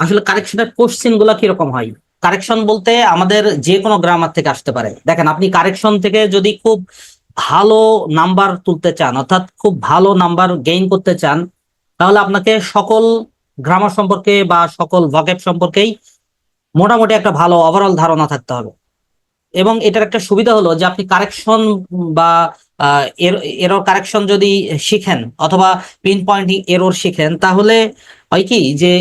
আসলে কারেকশনের কোশ্চেন গুলা কিরকম হয়? কারেকশন বলতে আমাদের যে কোনো গ্রামার থেকে আসতে পারে। দেখেন, আপনি কারেকশন থেকে যদি খুব ভালো নাম্বার তুলতে চান, অর্থাৎ খুব ভালো নাম্বার গেইন করতে চান, তাহলে আপনাকে সকল গ্রামার সম্পর্কে বা সকল ভকেব সম্পর্কেই মোটামুটি একটা ভালো ওভারঅল ধারণা থাকতে হবে। এবং এটার একটা সুবিধা হলো যে আপনি কারেকশন বা এরর কারেকশন যদি শিখেন অথবা পিন পয়েন্টিং এরর শিখেন, তাহলে হয় কি যে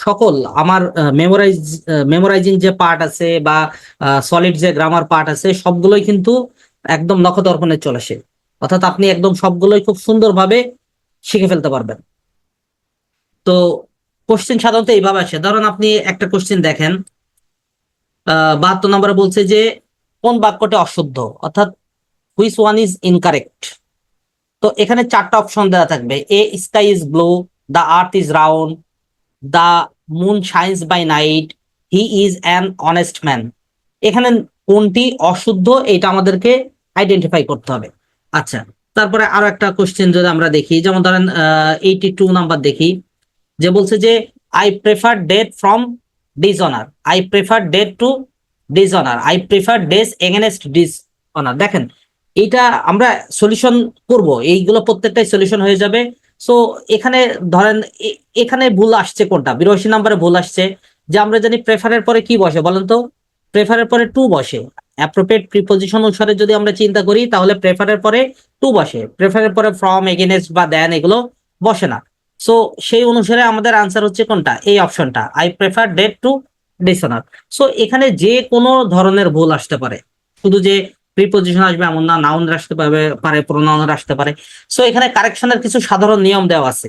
সকল আমার মেমোরাইজিং যে পার্ট আছে বা সলিড যে গ্রামার পার্ট আছে সবগুলোই কিন্তু একদম নখদর্পণে চলে আসে। অর্থাৎ আপনি একদম সবগুলোই খুব সুন্দরভাবে শিখে ফেলতে পারবেন। তো কোশ্চেন সাধারণত এইভাবে আসে। ধরুন আপনি একটা কোশ্চেন দেখেন, 72 নম্বরে বলছে যে কোন বাক্যটি অশুদ্ধ, অর্থাৎ হুইচ ওয়ান ইজ ইনকারেক্ট। তো এখানে চারটা অপশন দেওয়া থাকবে: a sky is blue, the earth is round, the moon shines by night, he is an honest man. এখানে কোনটি অশুদ্ধ এটা আমাদেরকে আইডেন্টিফাই করতে হবে। আচ্ছা, তারপরে আরো একটা কোশ্চেন যদি আমরা দেখি, যেমন ধরেন 82 নাম্বার দেখি, যে বলছে যে I prefer death from dishonour, I prefer death two dishonour, I prefer death against dishonour. দেখেন, এইটা আমরা সলিউশন করব, এইগুলো প্রত্যেকটাই সলিউশন হয়ে যাবে। সো এখানে ধরেন এখানে ভুল আসছে কোনটা? 82 নম্বরে ভুল আসছে যে আমরা জানি প্রেফারের পরে কি বসে বলেন তো? প্রেফারের পরে টু বসে। অ্যাপ্রোপ্রিয়েট প্রিপজিশন অনুসারে যদি আমরা চিন্তা করি তাহলে প্রেফারের পরে টু বসে, প্রেফারের পরে ফ্রম, এগেনস্ট বা দেন এগুলো বসে না। সো সেই অনুসারে আমাদের আনসার হচ্ছে কোনটা? এই অপশনটা, I prefer death to dishonour. So এখানে যে কোনো ধরনের ভুল আসতে পারে, শুধু যে প্রিপজিশন আসবে এমন না, নাউন আসতে পারে, প্রোনাউন আসতে পারে। সো এখানে কারেকশনের কিছু সাধারণ নিয়ম দেওয়া আছে।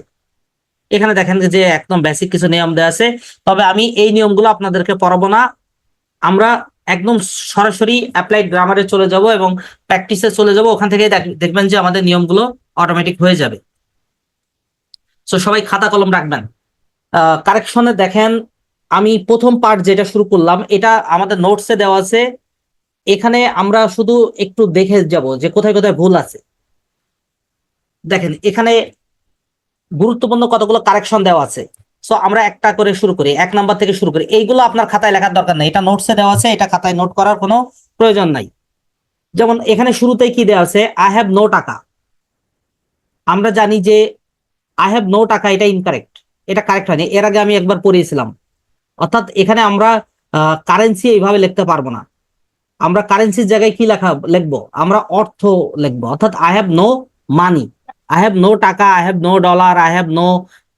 এখানে দেখেন যে একদম বেসিক কিছু নিয়ম দেওয়া আছে, তবে আমি এই নিয়মগুলো আপনাদেরকে পড়াবো না। আমরা একদম সরাসরি অ্যাপ্লাইড গ্রামারে চলে যাব এবং প্র্যাকটিসে চলে যাব। ওখান থেকে দেখবেন যে আমাদের নিয়মগুলো অটোমেটিক হয়ে যাবে। সো সবাই খাতা কলম রাখবেন। কারেকশনে দেখেন, আমি প্রথম পার্ট যেটা শুরু করলাম এটা আমাদের নোটসে দেওয়া আছে। এখানে আমরা শুধু একটু দেখে যাব যে কোথায় কোথায় ভুল আছে। দেখেন, এখানে গুরুত্বপূর্ণ কতগুলো কারেকশন দেওয়া আছে। সো আমরা একটা করে শুরু করি, 1 নাম্বার থেকে শুরু করি। এইগুলো আপনার খাতায় লেখার দরকার নেই, এটা নোটসে দেওয়া আছে, এটা খাতায় নোট করার কোনো প্রয়োজন নাই। যেমন এখানে শুরুতেই কি দেওয়া আছে? আই হ্যাভ নো টাকা। আমরা জানি যে আই হ্যাভ নো টাকা এটা ইনকারেক্ট, এটা কারেক্ট হয়নি, এর আগে আমি একবার পড়িয়েছিলাম। অর্থাৎ এখানে আমরা কারেন্সি এইভাবে লিখতে পারবো না। আমরা কারেন্সির জায়গায় কি লিখবো? আমরা অর্থ লিখবো। অর্থাৎ I have no money, I have no taka, I have no dollar, I have no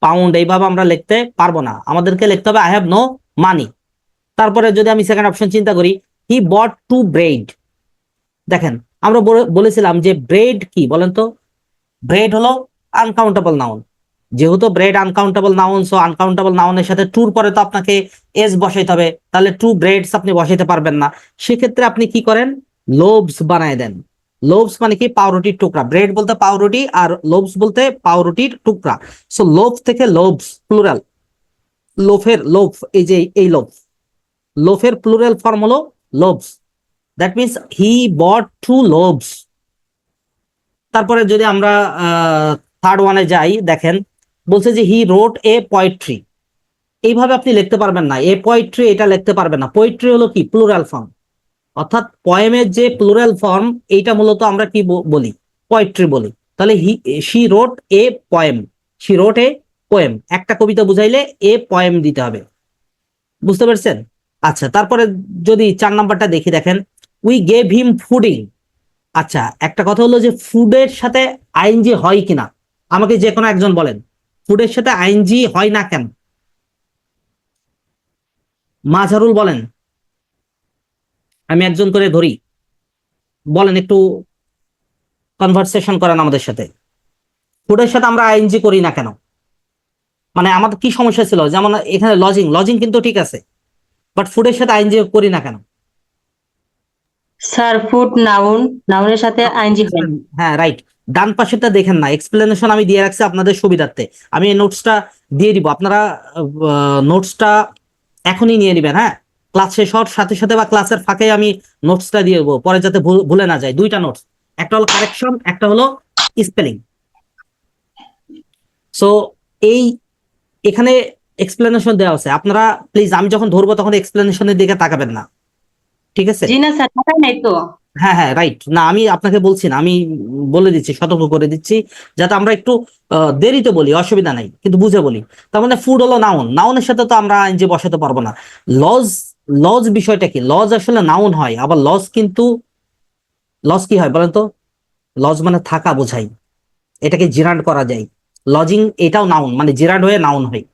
pound, এইভাবে আমরা লিখতে পারবো না। আমাদেরকে লিখতে হবে আই হ্যাভ নো মানি। তারপরে যদি আমি সেকেন্ড অপশন চিন্তা করি, হি বট টু ব্রেড। দেখেন, আমরা বলেছিলাম যে ব্রেড কি বলেন তো? ব্রেড হলো আনকাউন্টেবল নাউন। যেহেতু bread uncountable noun, so uncountable নাউনের সাথে টুর পরে তো আপনাকে এস বসাইতে হবে, তাহলে টু ব্রেডস আপনি বসাইতে পারবেন না। সেক্ষেত্রে আপনি কি করেন? লোভস বানায় দেন। লোভস মানে কি? পাউরুটির টুকরা। ব্রেড বলতে পাউরুটি আর লোভস বলতে পাউরুটির টুকরা। সো লোভ থেকে লোভস প্লুরাল, লোফের লোভ, এই যে এই লোভ, লোফের প্লুরাল ফর্ম হলো loaves. That means he bought two loaves. তারপরে যদি আমরা থার্ড ওয়ানে যাই, দেখেন বলছে যে হি রোট এ পোয়েট্রি। এইভাবে আপনি লিখতে পারবেন না, এ পোয়েট্রি এটা লিখতে পারবেন না। পোয়েট্রি হলো কি? Plural form. অর্থাৎ পয়েমের যে প্লুরাল ফর্ম এইটা মূলত আমরা কি বলি? পোয়েট্রি বলি। তাহলে she wrote a poem, she wrote a poem, একটা কবিতা বুঝাইলে এ পয়েম দিতে হবে। বুঝতে পারছেন? আচ্ছা, তারপরে যদি 4 নাম্বারটা দেখি, দেখেন উই গেভ হিম ফুডিং। আচ্ছা, একটা কথা হলো যে ফুডের সাথে আইএনজি হয় কিনা, আমাকে যে কোনো একজন বলেন ফুডের সাথে আইএনজি হয় না কেন? মাঝারুল বলেন, আমি একজন করে ধরি, বলেন একটু, কনভারসেশন করেন আমাদের সাথে। ফুডের সাথে আমরা আইএনজি করি না কেন? মানে আমাদের কি সমস্যা ছিল? যেমন এখানে লজিং, লজিং কিন্তু ঠিক আছে, বাট ফুডের সাথে আইএনজি করি না কেন? স্যার ফুড নাউন, নাউনের সাথে আইনজি হয় না। হ্যাঁ, রাইট। ডান পাশেরটা দেখেন না, এক্সপ্লেনেশন আমি দিয়ে রাখছি আপনাদের সুবিধার্থে। আমি এই নোটসটা দিয়ে দিব, আপনারা নোটসটা এখনই নিয়ে নেবেন। হ্যাঁ, ক্লাস শেষ হওয়ার সাথে সাথে বা ক্লাসের ফাঁকে আমি নোটসটা দিয়ে দেবো, পরে যাতে ভুলে না যায়। 2টা নোটস, একটা হলো কারেকশন, একটা হলো স্পেলিং। সো এই এখানে এক্সপ্লেনেশন দেওয়া আছে, আপনারা প্লিজ আমি যখন ধরবো তখন এক্সপ্লেনেশনের দিকে তাকাবেন না, ঠিক আছে? জি না স্যার, টাকা নাই তো। হ্যাঁ হ্যাঁ রাইট, না আমি আপনাকে বলছি না, আমি বলে দিচ্ছি, সতর্ক করে দিচ্ছি, যাতে আমরা একটু দেরিতে বলি, অসুবিধা নাই, কিন্তু বুঝে বলি। তার মানে ফুড হলো নাউন, নাউনের সাথে তো আমরা আইনজি বসাতে পারবো না। লজ, লজ বিষয়টা কি? লজ আসলে নাউন হয়, আবার লজ কিন্তু লজ কি হয় বলেন তো? লজ মানে থাকা বোঝাই, এটাকে জিরান্ড করা যায়। লজিং এটাও নাউন, মানে জিরান্ড হয়ে নাউন হয়।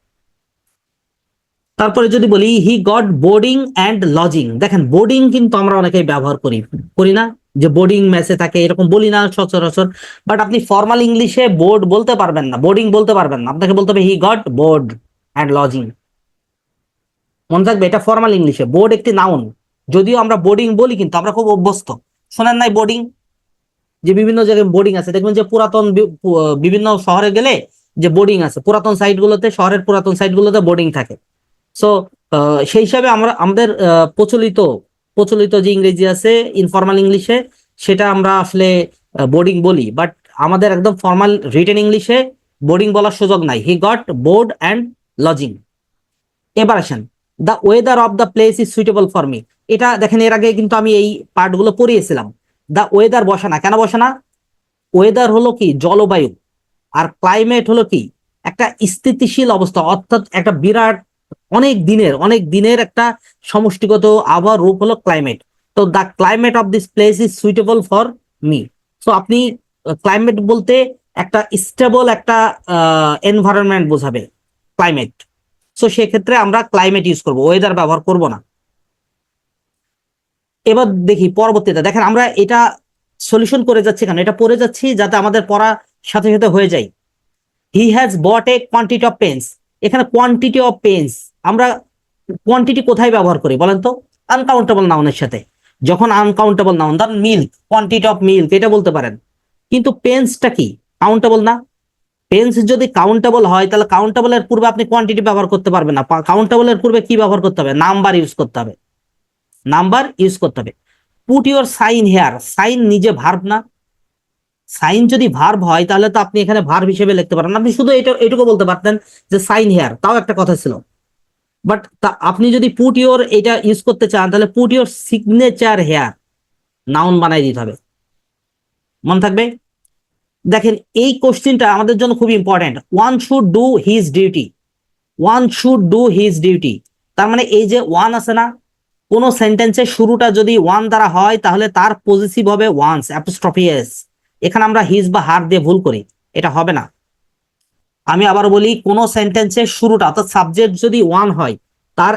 তারপরে যদি বলি he got boarding and lodging, দেখেন বোর্ডিং কিন্তু আমরা অনেকেই ব্যবহার করি, করি না? যে বোর্ডিং মেসে থাকে এরকম বলি না সচরাচর, বাট আপনি ফর্মাল ইংলিশে বোর্ড বলতে পারবেন না, বোর্ডিং বলতে পারবেন না, আপনাকে বলতে হবে he got board and lodging. মনে থাকবে এটা ফর্মাল ইংলিশে, বোর্ড একটি নাউন, যদিও আমরা বোর্ডিং বলি কিন্তু আমরা খুব অভ্যস্ত। শোনেন নাই বোর্ডিং? যে বিভিন্ন জায়গায় বোর্ডিং আছে, দেখবেন যে পুরাতন বিভিন্ন শহরে গেলে যে বোর্ডিং আছে, পুরাতন সাইট গুলোতে, শহরের পুরাতন সাইট গুলোতে বোর্ডিং থাকে। সো সেই হিসাবে আমরা আমাদের প্রচলিত প্রচলিত যে ইংরেজি আছে ইনফর্মাল ইংলিশে, সেটা আমরা আসলে বোর্ডিং বলি, বাট আমাদের একদম ফর্মাল রিটেন ইংলিশে বোর্ডিং বলার সুযোগ নাই। He got board and lodging. এবার আসেন, the weather of the place is suitable for me. এটা দেখেন এর আগে কিন্তু আমি এই পার্টগুলো পড়িয়েছিলাম। দ্য ওয়েদার বসে না, কেন বসে না? ওয়েদার হলো কি? জলবায়ু। আর ক্লাইমেট হলো কি? একটা স্থিতিশীল অবস্থা, অর্থাৎ একটা বিরাট অনেক দিনের একটা সমষ্টিগত আবহাওয়ার রূপ হলো ক্লাইমেট। তো the climate of this place is suitable for me. তো আপনি ক্লাইমেট বলতে একটা স্টেবল একটা এনভায়রনমেন্ট বোঝাবে ক্লাইমেট। সো সেক্ষেত্রে আমরা ক্লাইমেট ইউজ করব, ওয়েদার ব্যবহার করব না। এবার দেখি পরবর্তীতে, দেখেন আমরা এটা সলিউশন করে যাচ্ছি কেন, এটা পড়ে যাচ্ছি যাতে আমাদের পড়ার সাথে সাথে হয়ে যায়। He has bought a quantity of pens. এখানে কোয়ান্টিটি অফ পেন্স, আমরা কোয়ান্টিটি কোথায় ব্যবহার করি বলেন তো? আনকাউন্টেবল নাউনের সাথে। যখন আনকাউন্টেবল নাউন, ধরেন মিল্ক, কোয়ান্টিটি অফ মিল্ক এটা বলতে পারেন, কিন্তু পেন্সটা কি? কাউন্টেবল না। পেন্স যদি কাউন্টেবল হয় তাহলে কাউন্টেবলের পূর্বে আপনি কোয়ান্টিটি ব্যবহার করতে পারবেন না। কাউন্টেবলের পূর্বে কি ব্যবহার করতে হবে? নাম্বার ইউজ করতে হবে, নাম্বার ইউজ করতে হবে। Put your sign here, sign নিজে ভার্ব না? সাইন যদি ভার্ব হয় তাহলে তো আপনি এখানে ভার্ব হিসেবে লিখতে পারেন, আপনি শুধু এটা এটুকু বলতে পারতেন যে সাইন হেয়ার, তাও একটা কথা ছিল। বাট আপনি যদি পুট ইউর এটা ইউজ করতে চান তাহলে put your signature here, noun বানাই দিতে হবে। মনে থাকবে? দেখেন এই কোশ্চেনটা আমাদের জন্য খুব important. One should do his duty, one should do his duty. তার মানে এই যে ওয়ান আছে না, কোন সেন্টেন্সের শুরুটা যদি ওয়ান দ্বারা হয় তাহলে তার পজিটিভ হবে ওয়ান্স অ্যাপোস্ট্রফি এস। এখানে আমরা হিজ বা হার দিয়ে ভুল করি, এটা হবে না। আমি আবার বলি, কোন সেন্টেন্সের শুরুটা অর্থাৎ সাবজেক্ট যদি ওয়ান হয়, তার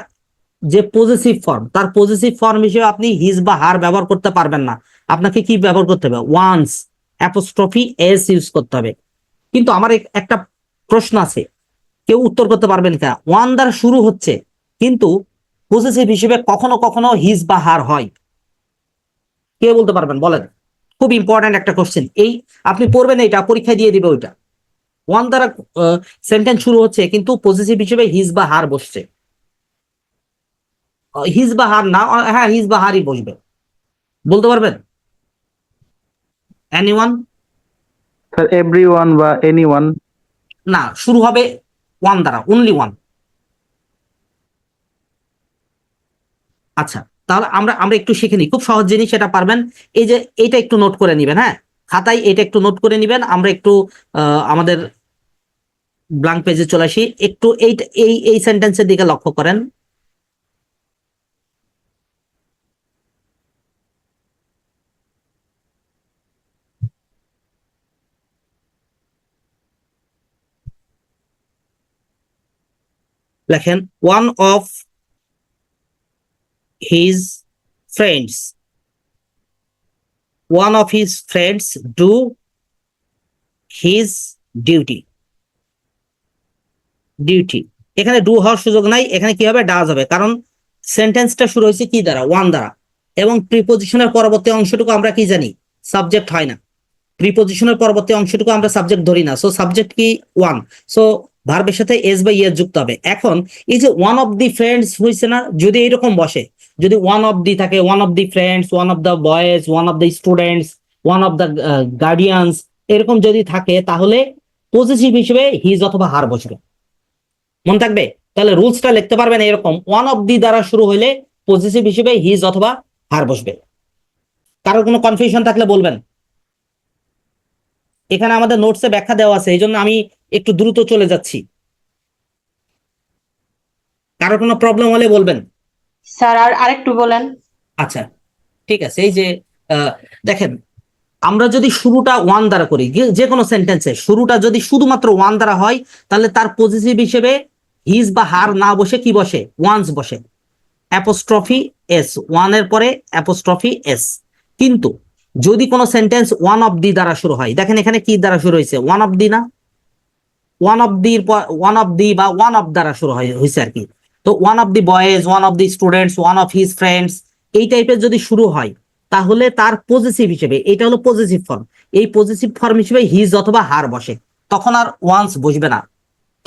যে পজিটিভ ফর্ম, তার পজিটিভ ফর্ম হিসেবে আপনি হিজ বা হার ব্যবহার করতে পারবেন না। আপনাকে কি ব্যবহার করতে হবে? ওয়ান্স অ্যাপোস্ট্রফি এস ইউজ করতে হবে। কিন্তু আমার একটা প্রশ্ন আছে, কেউ উত্তর করতে পারবেন কিনা? ওয়ান দ্বারা শুরু হচ্ছে কিন্তু পজিটিভ হিসেবে কখনো কখনো হিজ বা হার হয়, কে বলতে পারবেন বলেন? খুব ইম্পর্টেন্ট একটা কোশ্চেন এই, আপনি পড়বেন, এটা পরীক্ষায় দিয়ে দিবে ওইটা। ওয়ান দ্বারা সেন্টেন্স শুরু হচ্ছে কিন্তু পজিটিভ হিসেবে হিজ বা হার বসছে। হিজ বা হার না, হ্যাঁ হিজ বা হারই বসবে, বলতে পারবেন? এনিওয়ান? স্যার এভরিওয়ান বা এনিওয়ান। না, শুরু হবে ওয়ান দ্বারা, অনলি ওয়ান। আচ্ছা, তাহলে আমরা আমরা একটু শিখে নিই, খুব সহজ জিনিস, এটা পারবেন। এই যে এটা একটু নোট করে নিবেন, হ্যাঁ খাতায় এটা একটু নোট করে নিবেন। আমরা একটু আমাদের ব্ল্যাঙ্ক পেজে চলে আসি, একটু এই সেন্টেন্সের দিকে লক্ষ্য করেন। লেখেন one of his friends, one of his friends do his duty. Duty, এখানে ডু হওয়ার সুযোগ নাই, এখানে কি হবে? ডাজ হবে, কারণ সেন্টেন্সটা শুরু হয়েছে কি দ্বারা? ওয়ান দ্বারা। এবং প্রিপোজিশনের পরবর্তী অংশটুকু আমরা কি জানি? সাবজেক্ট হয় না। প্রিপোজিশনের পরবর্তী অংশটুকু আমরা সাবজেক্ট ধরি না, সো সাবজেক্ট কি? ওয়ান। সো ভার্বের সাথে এস বা ইয়েস যুক্ত হবে। এখন এই যে ওয়ান অফ দি ফ্রেন্ডস হয়েছে না, যদি এইরকম বসে, যদি ওয়ান অফ দি থাকে, one of the friends, one of the boys, one of the students, one of the guardians, এরকম যদি থাকে তাহলে পজিটিভ হিসেবে হিজ অথবা হার বসবে। মনে থাকবে? তাহলে রুলসটা লিখতে পারবেন এরকম, ওয়ান অফ দি দ্বারা শুরু হইলে পজিটিভ হিসেবে হিজ অথবা হার বসবে। কারোর কোনো কনফিউশন থাকলে বলবেন। এখানে আমাদের নোটসে ব্যাখ্যা দেওয়া আছে, এই জন্য আমি একটু দ্রুত চলে যাচ্ছি। কারোর কোনো প্রবলেম হলে বলবেন। স্যার আর আরেকটু বলেন। আচ্ছা ঠিক আছে। এই যে দেখেন, আমরা যদি শুরুটা ওয়ান দ্বারা করি, যে কোনো সেন্টেন্সে শুরুটা যদি শুধুমাত্র ওয়ান দ্বারা হয়, তাহলে তার পজিটিভ হিসেবে হিজ বা হার না বসে কি বসে? ওয়ান্স বসে, অ্যাপোস্ট্রফি এস, ওয়ানের পরে অ্যাপোস্ট্রফি এস। কিন্তু যদি কোনো সেন্টেন্স ওয়ান অফ দি দ্বারা শুরু হয়, দেখেন এখানে কি দ্বারা শুরু হয়েছে? ওয়ান অফ দি না? One of the, one of the বা ওয়ান অফ দ্বারা শুরু হয়েছে আর কি। তো one of the boys, one of the students, one of his friends, এই টাইপের যদি শুরু হয়, তাহলে তার পজিটিভ হিসেবে, এটা হলো পজিটিভ ফর্ম, এই পজিটিভ ফর্ম হিসেবে হিজ অথবা হার বসে। তখন আর ওয়ান্স বসবে না,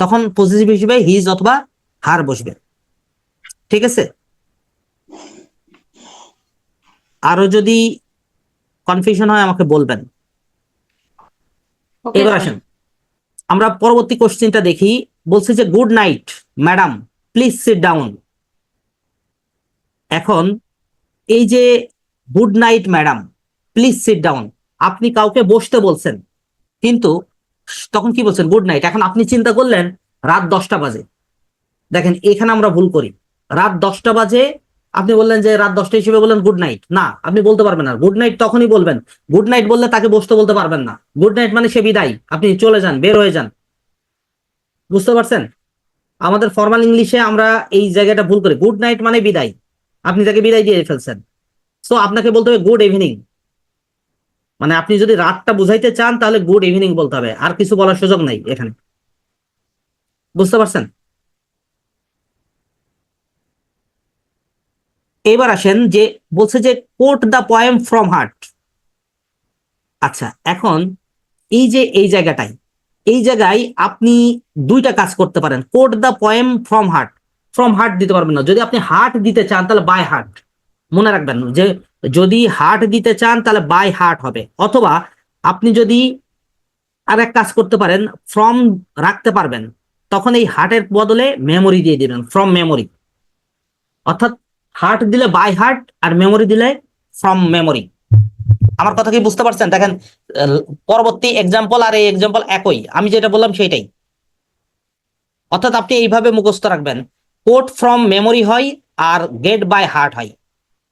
তখন পজিটিভ হিসেবে হিজ অথবা হার বসবে। ঠিক আছে? আরো যদি কনফিউশন হয় আমাকে বলবেন। ওকে এবার স্যার। আসেন, আমরা পরবর্তী কোশ্চেনটা দেখি। বলছে যে good night madam, please sit down. এখন এই যে good night madam, please sit down, আপনি কাউকে বসতে বলছেন, কিন্তু তখন কি বলছেন? Good night. এখন আপনি চিন্তা করলেন রাত 10টা বাজে। দেখেন এখানে আমরা ভুল করি, রাত 10টা বাজে আপনি বললেন যে রাত 10টা হিসেবে বললেন গুড নাইট, না আপনি বলতে পারবেন না। গুড নাইট তখনই বলবেন, গুড নাইট বললে তাকে বসতে বলতে পারবেন না। গুড নাইট মানে সে বিদায়, আপনি চলে যান, বের হয়ে যান। বুঝতে পারছেন? আমাদের ফর্মাল ইংলিশে আমরা এই জায়গাটা ভুল করি, গুড নাইট মানে বিদায়, আপনি তাকে বিদায় দিয়ে ফেলছেন। সো আপনাকে বলতে হবে গুড ইভিনিং। মানে আপনি যদি রাতটা বুঝাইতে চান তাহলে গুড ইভিনিং বলতে হবে, আর কিছু বলার সুযোগ নাই এখানে। বুঝতে পারছেন? এবার আসেন যে বলছে যে coat the poem from heart. আচ্ছা এখন এই যে এই জায়গায় আপনি দুইটা কাজ করতে পারেন। Coat the poem from heart, from heart দিতে পারবেন না। যদি আপনি হার্ট দিতে চান তাহলে বাই হার্ট। মনে রাখবেন যে যদি হার্ট দিতে চান তাহলে বাই হার্ট হবে। অথবা আপনি যদি আর এক কাজ করতে পারেন, ফ্রম রাখতে পারবেন, তখন এই হার্টের বদলে মেমোরি দিয়ে দিবেন, ফ্রম মেমোরি। অর্থাৎ হার্ট দিলে বাই হার্ট, আর মেমোরি দিলে ফ্রম মেমোরি। আমার কথা কি বুঝতে পারছেন? দেখেন পরবর্তী এক্সাম্পল আর এই এক্সাম্পল একই, আমি যেটা বললাম সেটাই। অর্থাৎ আপনি এইভাবে মুখস্থ রাখবেন, কোট ফ্রম মেমোরি হয় আর গেট বাই হার্ট হয়।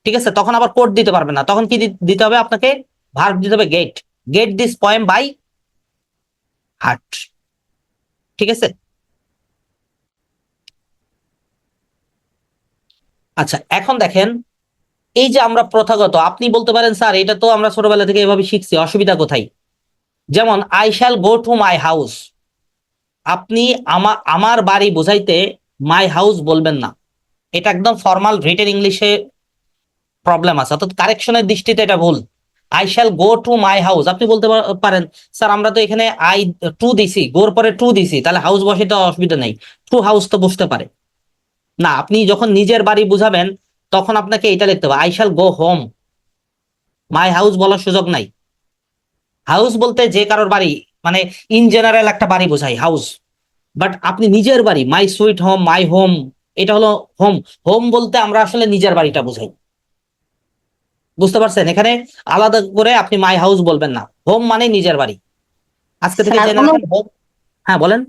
ঠিক আছে? তখন আবার কোট দিতে পারবেন না, তখন কি দিতে হবে আপনাকে? ভার্ব দিতে হবে get, get this poem by heart. ঠিক আছে? আচ্ছা এখন দেখেন, এই যে আমরা প্রথাগত, আপনি বলতে পারেন স্যার এটা তো আমরা ছোটবেলা থেকে এভাবে শিখছি, অসুবিধা কোথায়? যেমন I shall go to my house, আপনি আমার বাড়ি বোঝাইতে মাই হাউস বলবেন না। এটা একদম ফর্মাল রিটেন ইংলিশে প্রবলেম আছে, অর্থাৎ কারেকশনের দৃষ্টিতে এটা ভুল। I shall go to my house, আপনি বলতে পারেন স্যার আমরা তো এখানে আই টু দিছি, গোর পরে টু দিছি, তাহলে হাউস বসে তো অসুবিধা নেই, টু হাউস তো বসতে পারে না। আপনি যখন নিজের বাড়ি বুঝাবেন তখন আপনাকে এটা লিখতে হবে, I shall go home, my house বলার সুযোগ নাই। হাউস বলতে যে কারোর বাড়ি, মানে ইন জেনারেল একটা বাড়ি বোঝাই হাউস। বাট আপনি নিজের বাড়ি, my sweet home, my home, এটা হলো হোম। হোম বলতে আমরা আসলে নিজের বাড়িটা বোঝাই। বুঝতে পারছেন? এখানে আলাদা করে আপনি মাই হাউস বলবেন না, হোম মানে নিজের বাড়ি। আজকে থেকে স্যার জেনে রাখেন হোম। হ্যাঁ বলেন।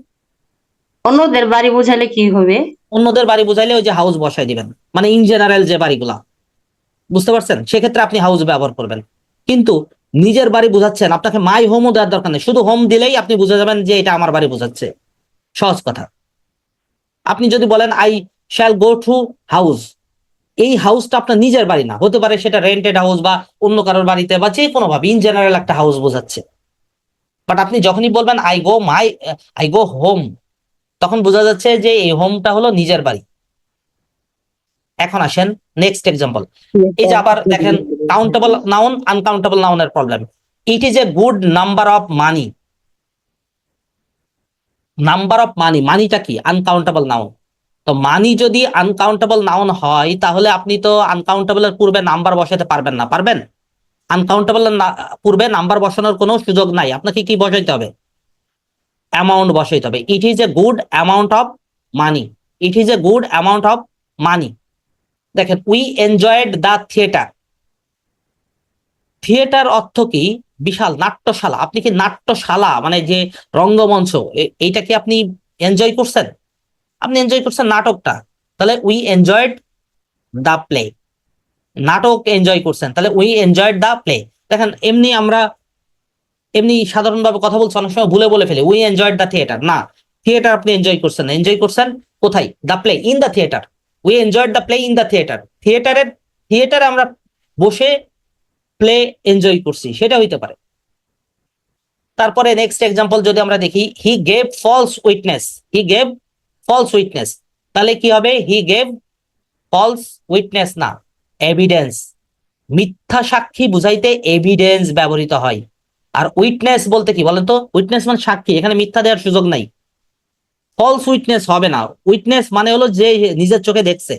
অন্যদের বাড়ি বোঝালে কি হবে? অন্যদের বাড়ি বোঝাইলে ওই যে হাউস বসাই দিবেন, মানে ইন জেনারেল যে বাড়িগুলা। বুঝতে পারছেন? সেক্ষেত্রে আপনি হাউস ব্যবহার করবেন। কিন্তু নিজের বাড়ি বোঝাচ্ছেন, আপনাকে মাই হোমও দেওয়ার দরকার নেই, শুধু হোম দিলেই আপনি বুঝে যাবেন যে এটা আমার বাড়ি বোঝাচ্ছে। সহজ কথা। আপনি যদি বলেন I shall go to house, এই হাউসটা আপনার নিজের বাড়ি না, হতে পারে সেটা রেন্টেড হাউস বা অন্য কারোর বাড়িতে, বা যে কোনো ভাবে ইন জেনারেল একটা হাউস বোঝাচ্ছে। বাট আপনি যখনই বলবেন আই গো হোম, তখন বোঝা যাচ্ছে যে এই হোমটা হলো নিজের বাড়ি। এখন আসেন নেক্সট এক্সাম্পল। এই যে আবার দেখেন, কাউন্টেবল নাউন, আনকাউন্টেবল নাউনের problem. It is a good number of money. Number of money, মানিটা কি? Uncountable noun. তো মানি যদি আনকাউন্টেবল নাউন হয়, তাহলে আপনি তো আনকাউন্টেবল এর পূর্বে নাম্বার বসাতে পারবেন না। পারবেন? আনকাউন্টেবল এর পূর্বে নাম্বার বসানোর কোনো সুযোগ নাই, আপনাকে কি বসাইতে হবে? অ্যামাউন্ট বসাইতে হবে। It is a good amount of money, it is a good amount of money. দেখেন we enjoyed the theatre. Theatre অর্থ কি? বিশাল নাট্যশালা। আপনি কি নাট্যশালা মানে যে রঙ্গমঞ্চ এইটা কি আপনি এনজয় করছেন? আপনি এনজয় করছেন নাটকটা, তাহলে উই এনজয়েড দ্য প্লে। নাটক এনজয় করছেন, তাহলে উই এনজয়েড দ্য প্লে। দেখেন এমনি আমরা এমনি সাধারণভাবে কথা বলছি, অনেক সময় ভুলে বলে ফেলি উই এনজয়েড দ্য থিয়েটার। না, থিয়েটার আপনি এনজয় করছেন না, এনজয় করছেন কোথায়? The play, in the theatre. We enjoyed the play in the theatre. থিয়েটারে আমরা বসে প্লে এনজয় করছি, সেটা হইতে পারে। তারপরে নেক্সট এক্সাম্পল যদি আমরা দেখি, he gave false witness. He gave false witness, তাহলে কি হবে? হি গেভ ফলস উইটনেস না, এভিডেন্স। মিথ্যা সাক্ষী বুঝাইতে এভিডেন্স ব্যবহৃত হয়। আর উইটনেস বলতে কি বলেন তো? উইটনেস মানে সাক্ষী, এখানে মিথ্যা দেওয়ার সুযোগ নাই। ফলস উইটনেস হবে না। উইটনেস মানে হলো যে নিজের চোখে দেখছে,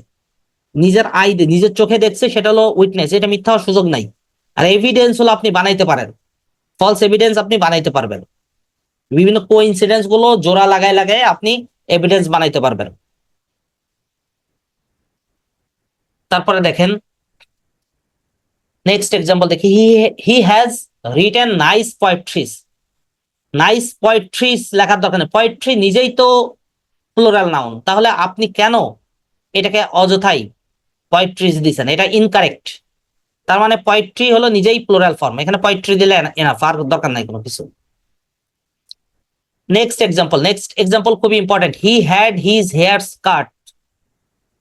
নিজের আই নিজের চোখে দেখছে, সেটা হলো উইটনেস, এটা মিথ্যা হওয়ার সুযোগ নাই। আর এভিডেন্স হলো আপনি বানাইতে পারেন, ফলস এভিডেন্স আপনি বানাইতে পারবেন। বিভিন্ন কোইন্সিডেন্স গুলো জোড়া লাগায় লাগায় আপনি এভিডেন্স বানাইতে পারবেন। তারপরে দেখেন নেক্সট এক্সাম্পল দেখি, he has written nice poetries. Nice poetries লেখার দরকার নেই, পোয়েট্রি নিজেই তো প্লুরাল নাউন, তাহলে আপনি কেন এটাকে অযথাই পোয়েট্রিজ দিছেন? এটা ইনকারেক্ট। তার মানে পোয়েট্রি হলো নিজেই প্লুরাল ফর্ম, এখানে পোয়েট্রি দিলে এনাফ, আর দরকার নাই কোনো কিছু। নেক্সট এক্সাম্পল খুবই important, he had his hairs cut.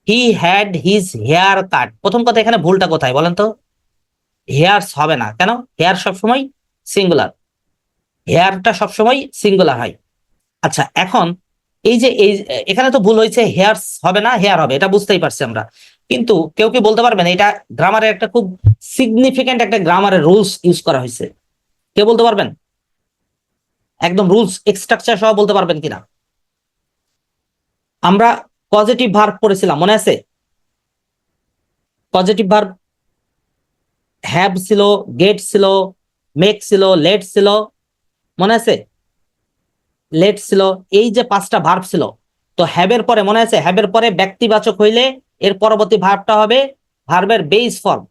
He had his hair cut, প্রথম কথা এখানে ভুলটা কোথায় বলেন তো? হেয়ারস হবে না, কেন? হেয়ার সবসময় সিঙ্গুলার, হেয়ারটা সবসময় সিঙ্গুলার হয়। আচ্ছা, এখন এই যে এখানে তো ভুল হয়েছে, হেয়ারস হবে না হেয়ার হবে, এটা বুঝতেই পারছি আমরা। কিন্তু কেউ কি বলতে পারবেন এটা গ্রামারের একটা খুব সিগনিফিক্যান্ট একটা গ্রামারের রুলস ইউজ করা হয়েছে? কে বলতে পারবেন? একদম রুলস স্ট্রাকচার সহ বলতে পারবেন কিনা? আমরা পজিটিভ ভার্ব পড়েছিলাম, মনে আছে? পজিটিভ ভার্ব হ্যাভ ছিল, গেট ছিল, মেক ছিল, লেট ছিল, মনে আছে? লেট ছিল, এই যে 5টা ভার্ব ছিল। তো হ্যাবের পরে মনে আছে, হ্যাবের পরে ব্যক্তিবাচক হইলে এর পরবর্তী ভার্বটা হবে ভার্বের বেস ফর্ম।